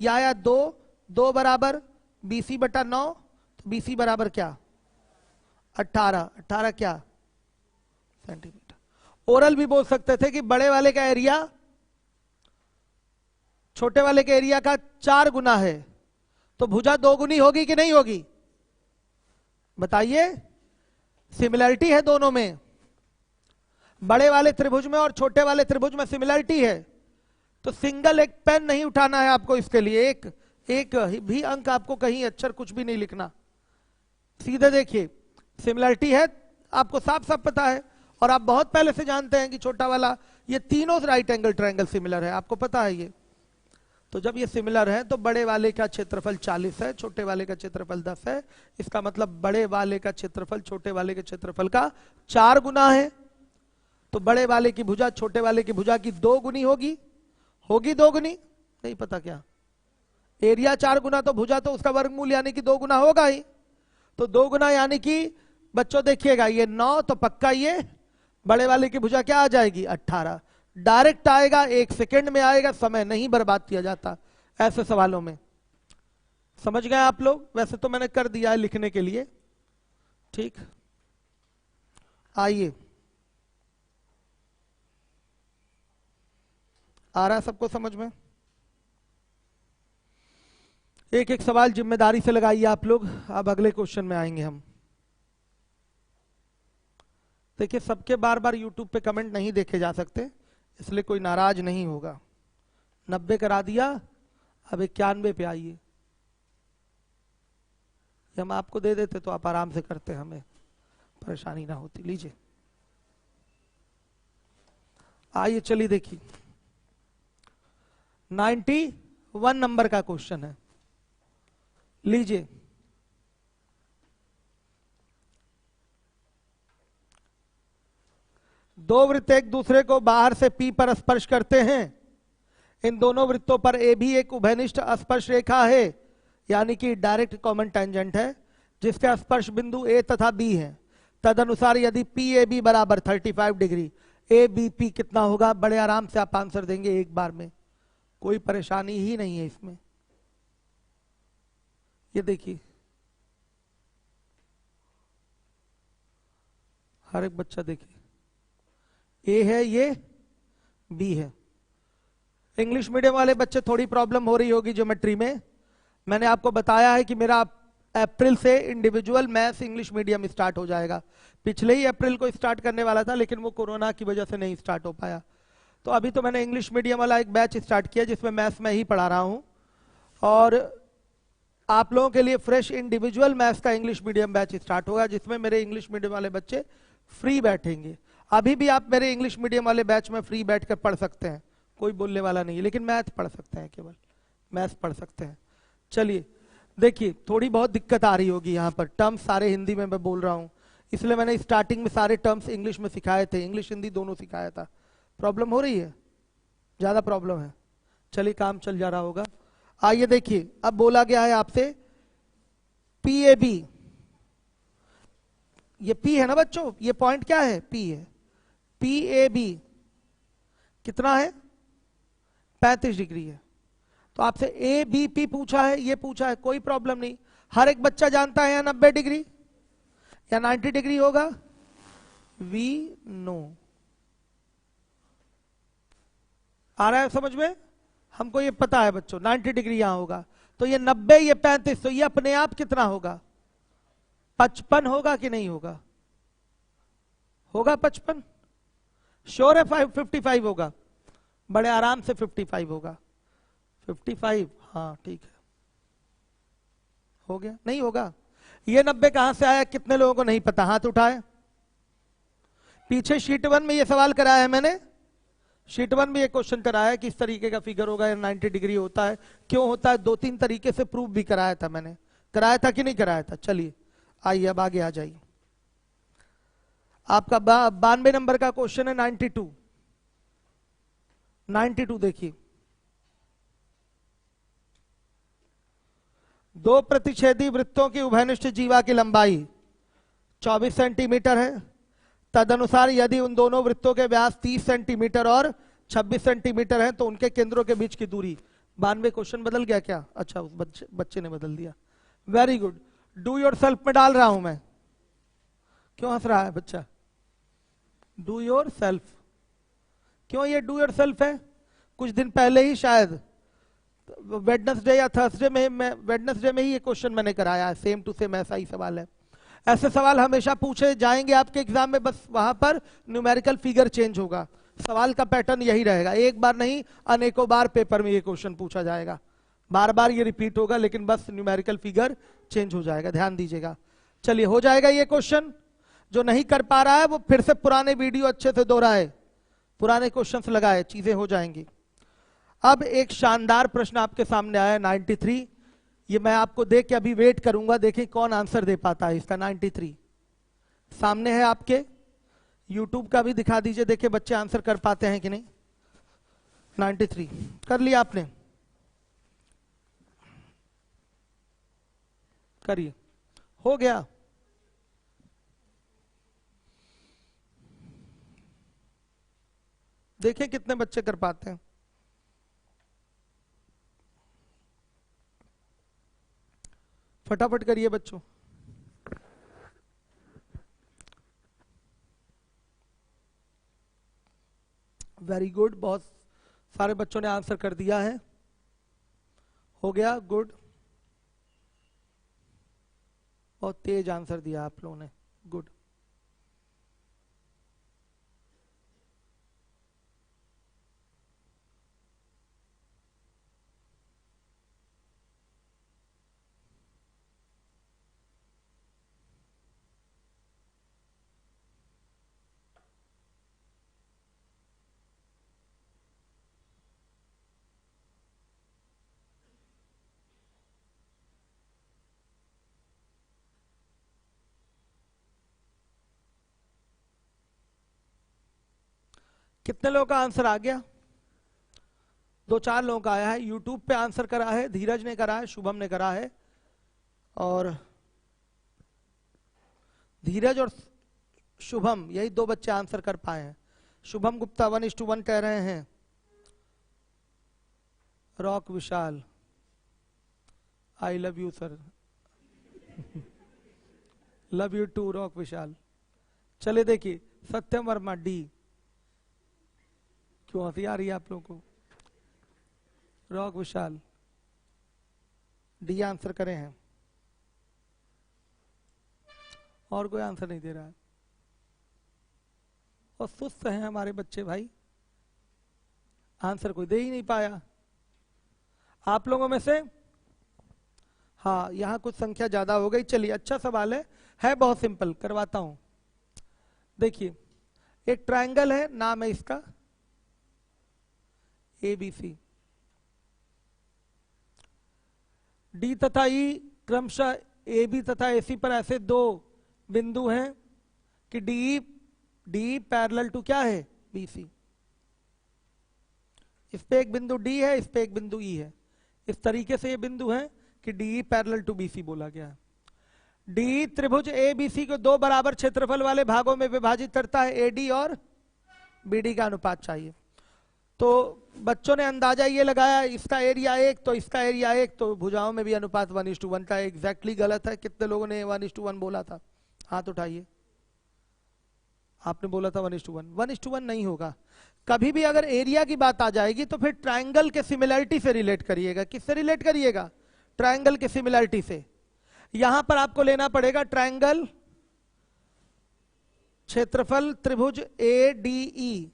या आया 2 बराबर बीसी बटा 9, तो बीसी बराबर क्या, 18 क्या सेंटीमीटर। ओरल भी बोल सकते थे कि बड़े वाले का एरिया छोटे वाले के एरिया का 4 गुना है, तो भुजा 2 गुनी होगी कि नहीं होगी, बताइए। सिमिलरिटी है दोनों में, बड़े वाले त्रिभुज में और छोटे वाले त्रिभुज में सिमिलरिटी है, तो सिंगल एक पेन नहीं उठाना है आपको इसके लिए, एक भी अंक आपको कहीं अक्षर कुछ भी नहीं लिखना, सीधे देखिए सिमिलरिटी है, आपको साफ साफ पता है, और आप बहुत पहले से जानते हैं कि छोटा वाला ये तीनों राइट एंगल ट्रायंगल सिमिलर है, आपको पता है ये। तो जब ये सिमिलर है तो बड़े वाले का क्षेत्रफल 40 है, छोटे वाले का क्षेत्रफल 10 है, इसका मतलब बड़े वाले का क्षेत्रफल छोटे वाले के क्षेत्रफल का 4 गुना है। तो बड़े वाले की भुजा छोटे वाले की भुजा की 2 गुनी होगी, 2 गुनी, नहीं पता क्या, एरिया 4 गुना तो भुजा तो उसका वर्गमूल यानी कि 2 गुना होगा ही, तो 2 गुना यानी कि बच्चों देखिएगा ये 9, तो पक्का ये बड़े वाले की भुजा क्या आ जाएगी 18, डायरेक्ट आएगा, 1 सेकंड में आएगा, समय नहीं बर्बाद किया जाता ऐसे सवालों में। समझ गए आप लोग? वैसे तो मैंने कर दिया है लिखने के लिए, ठीक। आइए, आ रहा है सबको समझ में? एक एक सवाल जिम्मेदारी से लगाइए आप लोग। अब अगले क्वेश्चन में आएंगे हम। देखिए सबके बार बार यूट्यूब पे कमेंट नहीं देखे जा सकते, इसलिए कोई नाराज नहीं होगा। 90 करा दिया, अब 91 पे आइए। हम आपको दे देते तो आप आराम से करते, हमें परेशानी ना होती। लीजिए, आइए चलिए देखिए 91 नंबर का क्वेश्चन है। लीजिए, दो वृत्त एक दूसरे को बाहर से P पर स्पर्श करते हैं। इन दोनों वृत्तों पर ए भी एक उभयनिष्ठ स्पर्श रेखा है, यानी कि डायरेक्ट कॉमन टेंजेंट है, जिसका स्पर्श बिंदु ए तथा बी है। तदनुसार यदि पी ए बी बराबर 35 डिग्री, ए बी पी कितना होगा? बड़े आराम से आप आंसर देंगे एक बार में, कोई परेशानी ही नहीं है इसमें। ये देखिए, हर एक बच्चा देखिए, ए है, ये बी है। इंग्लिश मीडियम वाले बच्चे थोड़ी प्रॉब्लम हो रही होगी ज्योमेट्री में। मैंने आपको बताया है कि मेरा अप्रैल से individual maths English medium start हो जाएगा। पिछले ही अप्रैल को स्टार्ट करने वाला था, लेकिन वो कोरोना की वजह से नहीं स्टार्ट हो पाया। तो अभी तो मैंने इंग्लिश मीडियम वाला एक बैच स्टार्ट किया, जिसमें मैथ्स में ही पढ़ा रहा हूं, और आप लोगों के लिए फ्रेश इंडिविजुअल मैथ्स का इंग्लिश मीडियम बैच स्टार्ट होगा, जिसमें मेरे इंग्लिश मीडियम वाले बच्चे फ्री बैठेंगे। अभी भी आप मेरे इंग्लिश मीडियम वाले बैच में फ्री बैठ कर पढ़ सकते हैं, कोई बोलने वाला नहीं है, लेकिन मैथ पढ़ सकते हैं, केवल मैथ्स पढ़ सकते हैं। चलिए देखिए, थोड़ी बहुत दिक्कत आ रही होगी यहाँ पर, टर्म्स सारे हिंदी में मैं बोल रहा हूँ, इसलिए मैंने स्टार्टिंग में सारे टर्म्स इंग्लिश में सिखाए थे, इंग्लिश हिंदी दोनों सिखाया था। प्रॉब्लम हो रही है, ज्यादा प्रॉब्लम है? चलिए काम चल जा रहा होगा। आइए देखिए, अब बोला गया है आपसे पी ए बी, ये P है ना बच्चों, ये पॉइंट क्या है? P है। पी ए बी कितना है? 35 डिग्री है। तो आपसे ए बी पी पूछा है, ये पूछा है, कोई प्रॉब्लम नहीं। हर एक बच्चा जानता है या 90 डिग्री या 90 डिग्री होगा? We know. आ रहा है समझ में? हमको ये पता है बच्चों, 90 डिग्री यहां होगा, तो ये 90, ये 35, तो ये अपने आप कितना होगा? 55 होगा कि नहीं होगा? होगा 55? श्योर है 55 होगा? बड़े आराम से 55 होगा। 55, हाँ ठीक है, हो गया। नहीं होगा? ये 90 कहां से आया, कितने लोगों को नहीं पता? हाथ उठाए। पीछे शीट 1 में ये सवाल कराया है मैंने, शीट 1 में ये क्वेश्चन कराया है कि इस तरीके का फिगर होगा, 90 डिग्री होता है। क्यों होता है? 2-3 तरीके से प्रूव भी कराया था मैंने। कराया था कि नहीं कराया था? चलिए आइए अब आगे आ जाइए। आपका 92 नंबर का क्वेश्चन है 92 देखिए, दो प्रतिच्छेदी वृत्तों की उभयनिष्ठ जीवा की लंबाई 24 सेंटीमीटर है। तदनुसार यदि उन दोनों वृत्तों के व्यास 30 सेंटीमीटर और 26 सेंटीमीटर है, तो उनके केंद्रों के बीच की दूरी। 92 क्वेश्चन बदल गया क्या? अच्छा, उस बच्चे ने बदल दिया, very good. Do your self में डाल रहा हूं मैं। क्यों हंस रहा है बच्चा? डू योर सेल्फ, क्यों ये डू योर सेल्फ है? कुछ दिन पहले ही शायद वेडनेसडे या थर्सडे में, वेडनेसडे में ही ये क्वेश्चन मैंने कराया है, सेम टू सेम ऐसा ही सवाल है। ऐसे सवाल हमेशा पूछे जाएंगे आपके एग्जाम में, बस वहां पर न्यूमेरिकल फिगर चेंज होगा, सवाल का पैटर्न यही रहेगा, एक बार नहीं अनेकों बार पेपर में ये क्वेश्चन पूछा जाएगा, बार बार ये रिपीट होगा, लेकिन बस न्यूमेरिकल फिगर चेंज हो जाएगा, ध्यान दीजिएगा। चलिए हो जाएगा ये क्वेश्चन। जो नहीं कर पा रहा है वो फिर से पुराने वीडियो अच्छे से दोहराए, पुराने क्वेश्चंस लगाए, चीजें हो जाएंगी। अब एक शानदार प्रश्न आपके सामने आया 93, ये मैं आपको देख के अभी वेट करूंगा, देखें कौन आंसर दे पाता है इसका। 93 सामने है आपके, यूट्यूब का भी दिखा दीजिए, देखिए बच्चे आंसर कर पाते हैं कि नहीं। 93 कर लिया आपने, करिए, हो गया। देखिए कितने बच्चे कर पाते हैं। फटाफट करिए बच्चों। वेरी गुड, बहुत सारे बच्चों ने आंसर कर दिया है, हो गया, गुड, बहुत तेज आंसर दिया आप लोगों ने, गुड। कितने लोगों का आंसर आ गया? 2-4 लोगों का आया है। यूट्यूब पे आंसर करा है, धीरज ने करा है, शुभम ने करा है, और धीरज और शुभम यही 2 बच्चे आंसर कर पाए हैं। शुभम गुप्ता 1:1 कह रहे हैं। Rock Vishal, I love you sir, love you too rock Vishal. चले देखिए, सत्यम वर्मा डी, क्यों हंसी आ रही है आप लोगों को? रॉक विशाल डी आंसर करे हैं, और कोई आंसर नहीं दे रहा है, और सुस्त हैं हमारे बच्चे भाई, आंसर कोई दे ही नहीं पाया आप लोगों में से। हाँ, यहां कुछ संख्या ज्यादा हो गई। चलिए, अच्छा सवाल है बहुत सिंपल, करवाता हूं। देखिए, एक ट्रायंगल है, नाम है इसका ABC, डी तथा ई क्रमशः AB तथा AC पर ऐसे 2 बिंदु हैं कि डी पैरेलल टू क्या है? BC। इस पे एक बिंदु D है, इस पे एक बिंदु E है, इस तरीके से ये बिंदु है कि DE पैरेलल टू BC बोला गया है। DE त्रिभुज ABC को 2 बराबर क्षेत्रफल वाले भागों में विभाजित करता है, AD और BD का अनुपात चाहिए। तो बच्चों ने अंदाजा ये लगाया, इसका एरिया 1 तो इसका एरिया 1, तो भुजाओं में भी अनुपात 1:1 का। एग्जैक्टली गलत है। कितने लोगों ने 1:1 बोला था? हाथ उठाइए। आपने बोला था 1:1। 1:1 नहीं होगा। कभी भी अगर एरिया की बात आ जाएगी तो फिर ट्रायंगल के सिमिलरिटी से रिलेट करिएगा। किससे रिलेट करिएगा? ट्रायंगल के सिमिलरिटी से। यहां पर आपको लेना पड़ेगा ट्रायंगल क्षेत्रफल त्रिभुज ADE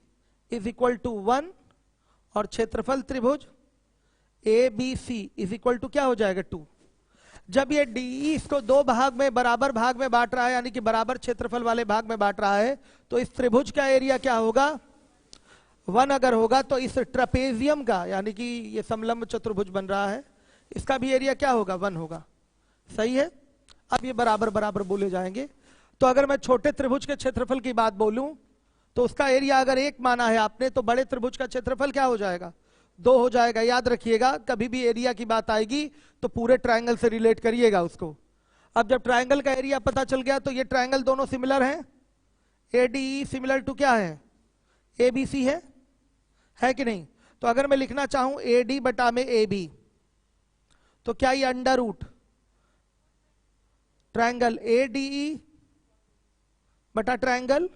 इज इक्वल टू 1 और क्षेत्रफल त्रिभुज ABC इज इक्वल टू क्या हो जाएगा? 2। जब ये DE इसको 2 भाग में, बराबर भाग में बांट रहा है, यानी कि बराबर क्षेत्रफल वाले भाग में बांट रहा है, तो इस त्रिभुज का एरिया क्या होगा? 1 अगर होगा तो इस ट्रपेजियम का, यानी कि ये समलंब चतुर्भुज बन रहा है, इसका भी एरिया क्या होगा? 1 होगा। सही है। अब ये बराबर बराबर बोले जाएंगे। तो अगर मैं छोटे त्रिभुज के क्षेत्रफल की बात बोलूं तो उसका एरिया अगर 1 माना है आपने, तो बड़े त्रिभुज का क्षेत्रफल क्या हो जाएगा? 2 हो जाएगा। याद रखिएगा, कभी भी एरिया की बात आएगी तो पूरे ट्रायंगल से रिलेट करिएगा उसको। अब जब ट्रायंगल का एरिया पता चल गया तो ये ट्रायंगल दोनों सिमिलर हैं। ADE सिमिलर टू क्या है? ABC है कि नहीं? तो अगर मैं लिखना चाहूं AD बटा में AB, तो क्या ये अंडर रूट ट्रायंगल ADE बटा ट्रायंगल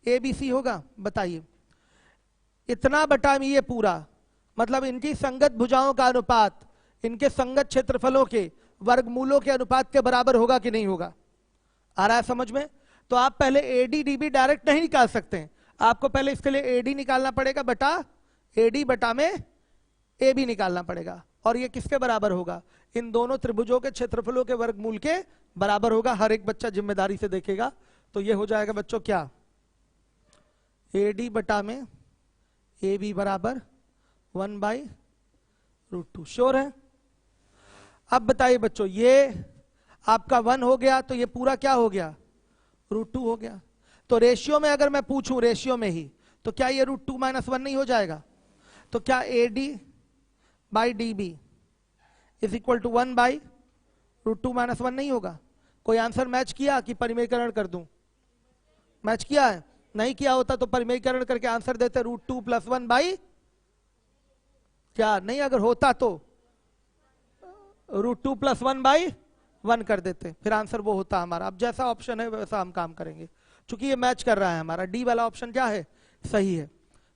ABC होगा? बताइए। इतना बटा में ये पूरा, मतलब इनकी संगत भुजाओं का अनुपात इनके संगत क्षेत्रफलों के वर्गमूलों के अनुपात के बराबर होगा कि नहीं होगा? आ रहा है समझ में? तो आप पहले AD DB डायरेक्ट नहीं निकाल सकते हैं। आपको पहले इसके लिए एडी निकालना पड़ेगा बटा एडी बटा में ए बी निकालना पड़ेगा, और ये किसके बराबर होगा? इन दोनों त्रिभुजों के क्षेत्रफलों के वर्गमूल के बराबर होगा। हर एक बच्चा जिम्मेदारी से देखेगा। तो ये हो जाएगा बच्चों क्या, एडी बटा में ए बी बराबर 1/√2। श्योर है? अब बताइए बच्चों, ये आपका 1 हो गया तो ये पूरा क्या हो गया, √2 हो गया। तो रेशियो में अगर मैं पूछूं, रेशियो में ही, तो क्या ये √2 - 1 नहीं हो जाएगा? तो क्या AD/DB इज इक्वल टू 1/√2 - 1 नहीं होगा? कोई आंसर मैच किया कि परिमेयकरण कर दूं? मैच किया है? नहीं किया होता तो परिमेयकरण करके आंसर देते √2 + 1 क्या नहीं, अगर होता तो √2 + 1/1 कर देते, फिर आंसर वो होता हमारा। अब जैसा ऑप्शन है वैसा हम काम करेंगे, क्योंकि ये मैच कर रहा है हमारा। डी वाला ऑप्शन क्या है, सही है।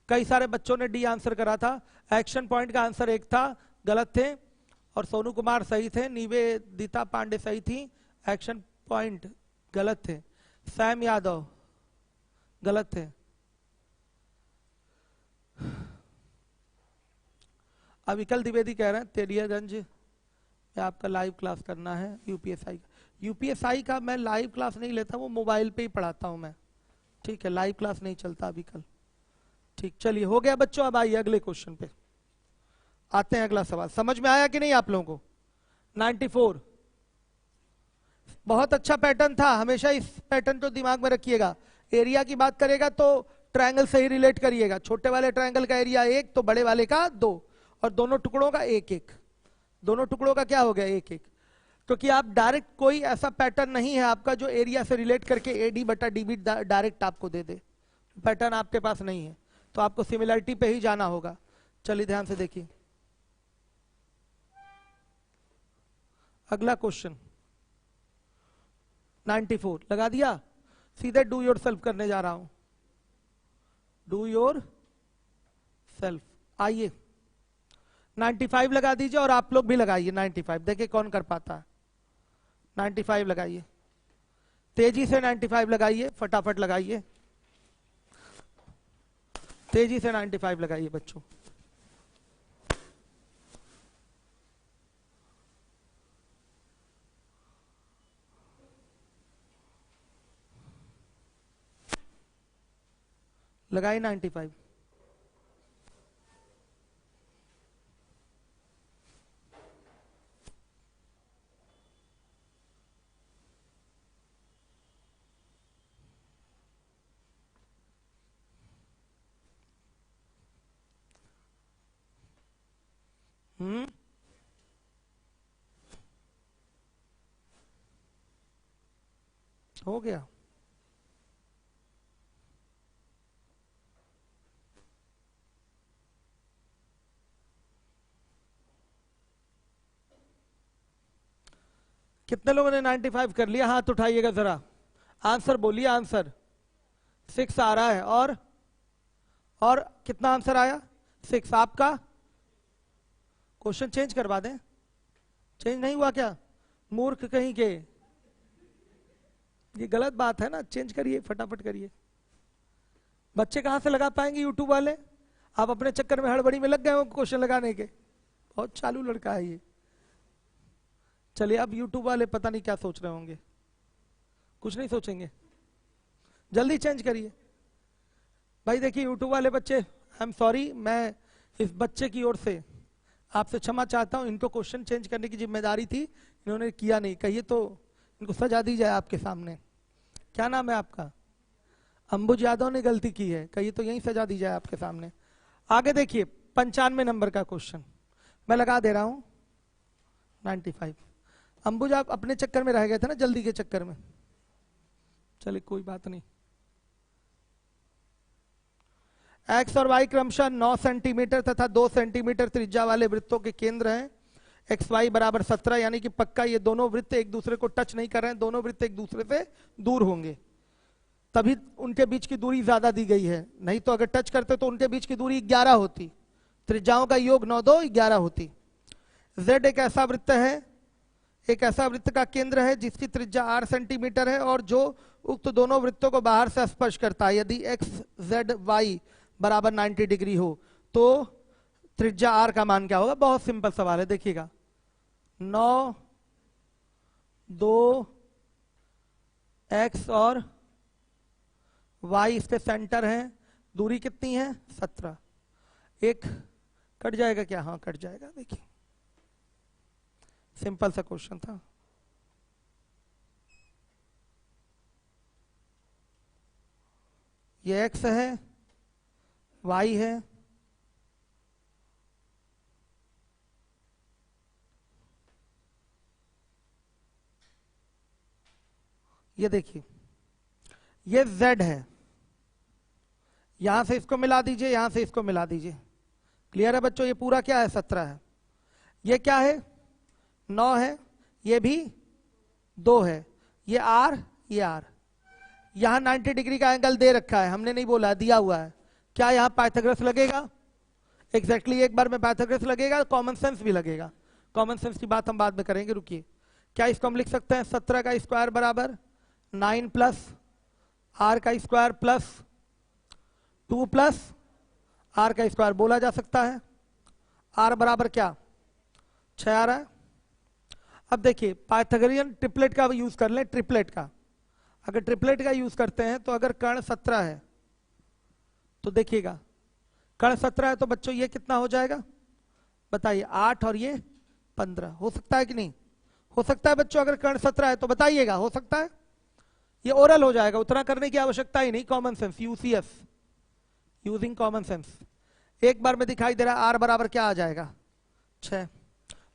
कई सारे बच्चों ने डी आंसर करा था। एक्शन पॉइंट का आंसर एक था, गलत थे, और सोनू कुमार सही थे, निवेदिता पांडे सही थी, एक्शन पॉइंट गलत थे, सैम यादव गलत थे। अविकल द्विवेदी कह रहे हैं तेलियागंज में आपका लाइव क्लास करना है यूपीएसआई का। यूपीएसआई का मैं लाइव क्लास नहीं लेता, वो मोबाइल पे ही पढ़ाता हूं मैं। ठीक है, लाइव क्लास नहीं चलता अभी कल। ठीक, चलिए हो गया बच्चों। अब आइए अगले क्वेश्चन पे आते हैं। अगला सवाल समझ में आया कि नहीं आप लोगों को? 94 बहुत अच्छा पैटर्न था, हमेशा इस पैटर्न को दिमाग में रखिएगा। एरिया की बात करेगा तो ट्रायंगल से ही रिलेट करिएगा। छोटे वाले ट्रायंगल का एरिया 1 तो बड़े वाले का 2, और दोनों टुकड़ों का 1-1। दोनों टुकड़ों का क्या हो गया, 1-1। क्योंकि आप डायरेक्ट कोई ऐसा पैटर्न नहीं है आपका जो एरिया से रिलेट करके एडी बटा डीबी डायरेक्ट आपको दे दे। पैटर्न आपके पास नहीं है, तो आपको सिमिलरिटी पे ही जाना होगा। चलिए ध्यान से देखिए अगला क्वेश्चन 94 लगा दिया, सीधे डू योर सेल्फ करने जा रहा हूं। Do your self. आइए 95 लगा दीजिए, और आप लोग भी लगाइए 95। देखिए कौन कर पाता है। 95 लगाइए, तेजी से 95 लगाइए, फटाफट लगाइए, तेजी से 95 लगाइए बच्चों। लगाइए 95। हो गया। कितने लोगों ने 95 कर लिया? हाथ उठाइएगा जरा, आंसर बोलिए। आंसर 6 आ रहा है, और कितना आंसर आया? 6। आपका क्वेश्चन चेंज करवा दें? चेंज नहीं हुआ क्या? मूर्ख कहीं के, ये गलत बात है ना, चेंज करिए, फटाफट करिए। बच्चे कहां से लगा पाएंगे यूट्यूब वाले? आप अपने चक्कर में हड़बड़ी में लग गए हो क्वेश्चन लगाने के। बहुत चालू लड़का है ये। चलिए अब यूट्यूब वाले पता नहीं क्या सोच रहे होंगे, कुछ नहीं सोचेंगे, जल्दी चेंज करिए भाई। देखिए यूट्यूब वाले बच्चे, आई एम सॉरी, मैं इस बच्चे की ओर से आपसे क्षमा चाहता हूं। इनको क्वेश्चन चेंज करने की जिम्मेदारी थी, इन्होंने किया नहीं। कहिए तो इनको सजा दी जाए आपके सामने। क्या नाम है आपका? अंबुज यादव ने गलती की है, कहिए तो यही सजा दी जाए आपके सामने। आगे देखिए 95 नंबर का क्वेश्चन मैं लगा दे रहा हूं 95। अंबुज आप अपने चक्कर में रह गए थे ना, जल्दी के चक्कर में। चलिए कोई बात नहीं। एक्स और वाई क्रमशः 9 सेंटीमीटर तथा 2 सेंटीमीटर त्रिज्या वाले वृत्तों के केंद्र हैं। एक्स वाई बराबर 17, यानी कि पक्का ये दोनों वृत्त एक दूसरे को टच नहीं कर रहे हैं, दोनों वृत्त एक दूसरे से दूर होंगे, तभी उनके बीच की दूरी ज्यादा दी गई है। नहीं तो अगर टच करते तो उनके बीच की दूरी 11 होती, त्रिज्याओं का योग 9 2 11 होती। Z एक ऐसा वृत्त है एक ऐसा वृत्त का केंद्र है जिसकी त्रिज्या r सेंटीमीटर है और जो उक्त दोनों वृत्तों को बाहर से स्पर्श करता है। यदि x z y बराबर 90 डिग्री हो तो त्रिज्या r का मान क्या होगा? बहुत सिंपल सवाल है, देखिएगा। 9 2 x और y इसके सेंटर हैं, दूरी कितनी है? 17। एक कट जाएगा क्या? हाँ कट जाएगा। देखिए सिंपल सा क्वेश्चन था। ये x है, y है, ये देखिए ये z है, यहां से इसको मिला दीजिए, यहां से इसको मिला दीजिए। क्लियर है बच्चों? ये पूरा क्या है? 17 है। ये क्या है? 9 है, ये भी 2 है, ये r, ये r। यहां 90 डिग्री का एंगल दे रखा है, हमने नहीं बोला, दिया हुआ है। क्या यहां पाइथागोरस लगेगा? एग्जैक्टली एक बार में पाइथागोरस लगेगा, कॉमन सेंस भी लगेगा। कॉमन सेंस की बात हम बाद में करेंगे, रुकिए। क्या इसको हम लिख सकते हैं? 17 का स्क्वायर बराबर 9 प्लस r का स्क्वायर प्लस 2 प्लस r का स्क्वायर बोला जा सकता है। r बराबर क्या? 6 आ रहा है। अब देखिए पाइथागोरियन ट्रिपलेट का यूज कर लें, ट्रिपलेट का। अगर ट्रिपलेट का यूज करते हैं तो अगर कर्ण 17 है तो देखिएगा, कर्ण 17 है तो बच्चों ये कितना हो जाएगा? बताइए। 8 और ये 15। हो सकता है कि नहीं? हो सकता है बच्चों। अगर कर्ण 17 है तो बताइएगा, हो सकता है। ये ओरल हो जाएगा, उतना करने की आवश्यकता ही नहीं। Common sense, UCS, using common sense. एक बार में दिखाई दे रहा है। आर बराबर क्या आ जाएगा? 6।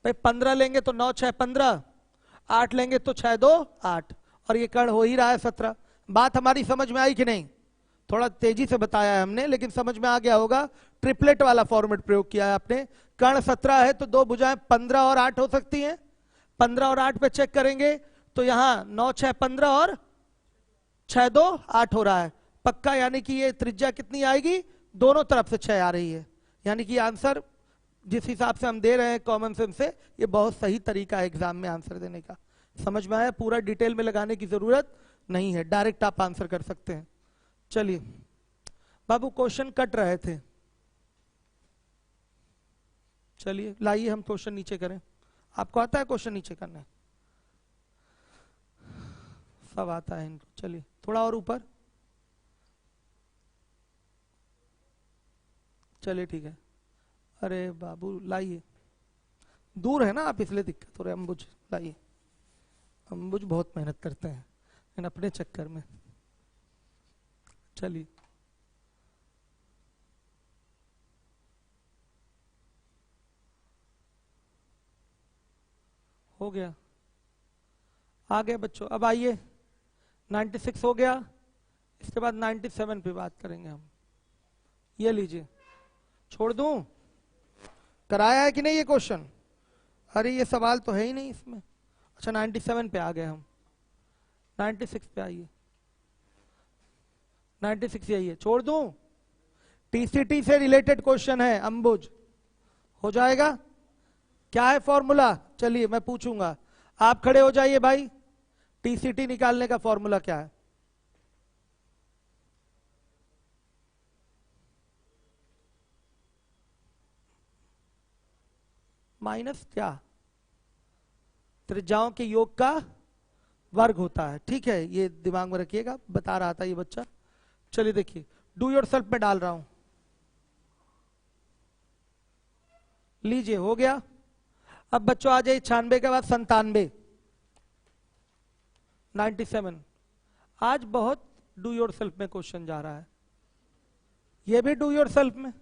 भाई 15 लेंगे तो 9 6 15, 8 लेंगे तो 6 2 8, और ये कर्ण हो ही रहा है 17। बात हमारी समझ में आई कि नहीं? थोड़ा तेजी से बताया है हमने, लेकिन समझ में आ गया होगा। ट्रिपलेट वाला फॉर्मेट प्रयोग किया है आपने। कर्ण 17 है तो दो भुजाएं 15 और 8 हो सकती हैं। 15 और 8 पे चेक करेंगे तो यहां 9 6 15 और 6 2 8 हो रहा है पक्का। यानी कि ये त्रिज्या कितनी आएगी? दोनों तरफ से 6 आ रही है। यानी कि आंसर जिस हिसाब से हम दे रहे हैं कॉमन सेंस से, ये बहुत सही तरीका है एग्जाम में आंसर देने का। समझ में आया? पूरा डिटेल में लगाने की जरूरत नहीं है, डायरेक्ट आप आंसर कर सकते हैं। चलिए बाबू, क्वेश्चन कट रहे थे, चलिए लाइए हम क्वेश्चन नीचे करें। आपको आता है क्वेश्चन नीचे करना? सब आता है इनको। चलिए थोड़ा और ऊपर, चलिए ठीक है। अरे बाबू लाइए, दूर है ना आप इसलिए दिक्कत हो रही है। अंबुज लाइए, अंबुज बहुत मेहनत करते हैं लेकिन अपने चक्कर में। चलिए हो गया, आ गया बच्चों। अब आइए 96 हो गया, इसके बाद 97 पे बात करेंगे हम। ये लीजिए, छोड़ दूं? कराया है कि नहीं ये क्वेश्चन? अरे ये सवाल तो है ही नहीं इसमें। अच्छा 97 पे आ गए हम, 96 पे आइए। 96 यही है, छोड़ दूं? टीसीटी से रिलेटेड क्वेश्चन है अंबुज, हो जाएगा? क्या है फॉर्मूला? चलिए मैं पूछूंगा, आप खड़े हो जाइए भाई। टीसीटी निकालने का फॉर्मूला क्या है? माइनस क्या? त्रिज्याओं के योग का वर्ग होता है। ठीक है, ये दिमाग में रखिएगा, बता रहा था ये बच्चा। चलिए देखिए, डू योर सेल्फ में डाल रहा हूं, लीजिए हो गया। अब बच्चों आ जाइए 96 के बाद 97, 97। आज बहुत डू योर सेल्फ में क्वेश्चन जा रहा है, ये भी डू योर सेल्फ में।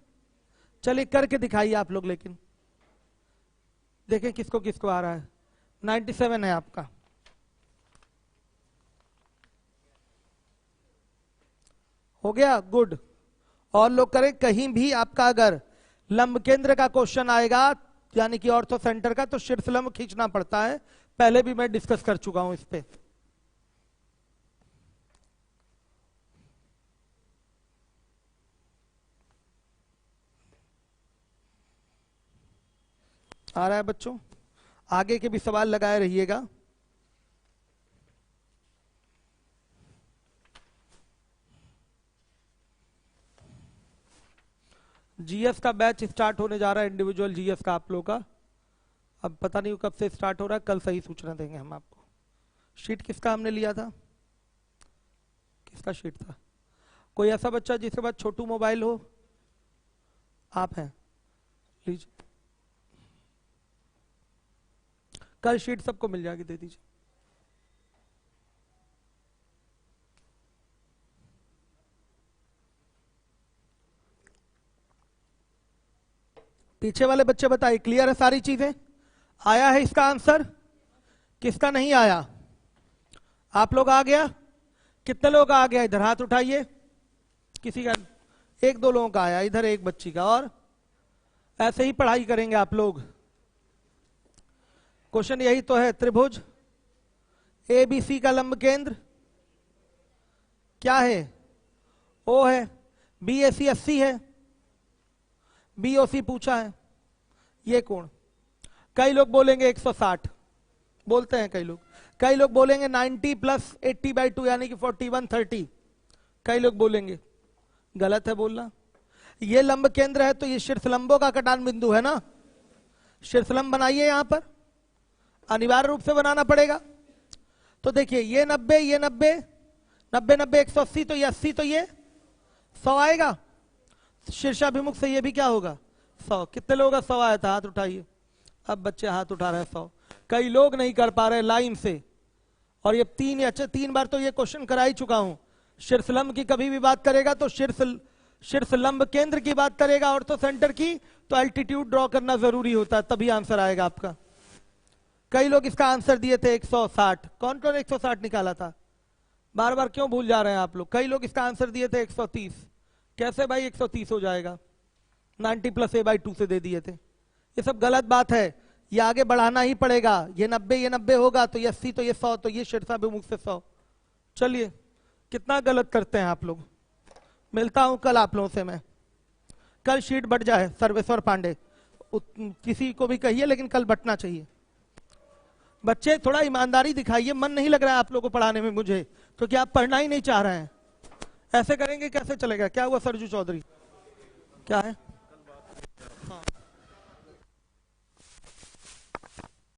चलिए करके दिखाइए आप लोग, लेकिन देखें किसको किसको आ रहा है। 97 है आपका, हो गया, गुड। और लोग करें। कहीं भी आपका अगर लंब केंद्र का क्वेश्चन आएगा, यानी कि ऑर्थो सेंटर का, तो शीर्ष लंब खींचना पड़ता है। पहले भी मैं डिस्कस कर चुका हूं इस पे। आ रहा है बच्चों? आगे के भी सवाल लगाए रहिएगा। जीएस का बैच स्टार्ट होने जा रहा है, इंडिविजुअल जीएस का आप लोगों का। अब पता नहीं कब से स्टार्ट हो रहा है, कल सही सूचना देंगे हम आपको। शीट किसका हमने लिया था, किसका शीट था? कोई ऐसा बच्चा जिसके पास छोटू मोबाइल हो? आप हैं, लीजिए। कल शीट सबको मिल जाएगी, दे दीजिए। पीछे वाले बच्चे बताइए, क्लियर है सारी चीजें? आया है इसका आंसर? किसका नहीं आया? आप लोग आ गया? कितने लोग आ गया? इधर हाथ उठाइए। किसी का? एक दो लोगों का आया, इधर एक बच्ची का। और ऐसे ही पढ़ाई करेंगे आप लोग। क्वेश्चन यही तो है, त्रिभुज एबीसी का लंब केंद्र क्या है? ओ है। बीएसी 80 है, बीओसी पूछा है। ये कोण, कई लोग बोलेंगे 160, बोलते हैं कई लोग। कई लोग बोलेंगे 90 प्लस 80/2 यानी कि 4130। कई लोग बोलेंगे, गलत है बोलना। ये लंब केंद्र है तो ये शीर्षलंबों का कटान बिंदु है ना। शीर्षलंब बनाइए यहां पर, अनिवार्य रूप से बनाना पड़ेगा। तो देखिए ये 90, ये 90, 90 90 180, तो ये 80, तो ये 100 आएगा। शीर्षाभिमुख से ये भी क्या होगा? 100। कितने लोगों का 100 आया था? हाथ उठाइए। अब बच्चे हाथ उठा रहे हैं 100। कई लोग नहीं कर पा रहे लाइन से। और ये 3 बार तो ये क्वेश्चन करा ही चुका हूं। शीर्षलंब की कभी भी बात करेगा तो शीर्षलंब केंद्र की बात करेगा, ऑर्थो सेंटर की, तो एल्टीट्यूड ड्रॉ करना जरूरी होता है, तभी आंसर आएगा आपका। कई लोग इसका आंसर दिए थे 160। कौन कौन 160 निकाला था? बार बार क्यों भूल जा रहे हैं आप लोग? कई लोग इसका आंसर दिए थे 130। कैसे भाई 130 हो जाएगा? 90 प्लस a/2 से दे दिए थे। ये सब गलत बात है, ये आगे बढ़ाना ही पड़ेगा। ये 90 होगा तो ये 80, तो ये 100, तो ये शीर्षाभिमुख से 100। चलिए, कितना गलत करते हैं आप लोग। मिलता हूं कल आप लोगों से मैं। कल शीट बट जाए, सर्वेश्वर पांडे किसी को भी कहिए, लेकिन कल बटना चाहिए। बच्चे थोड़ा ईमानदारी दिखाइए, मन नहीं लग रहा है आप लोगों को पढ़ाने में मुझे, क्योंकि आप पढ़ना ही नहीं चाह रहे हैं। ऐसे करेंगे कैसे चलेगा? क्या हुआ सरजू चौधरी, क्या है?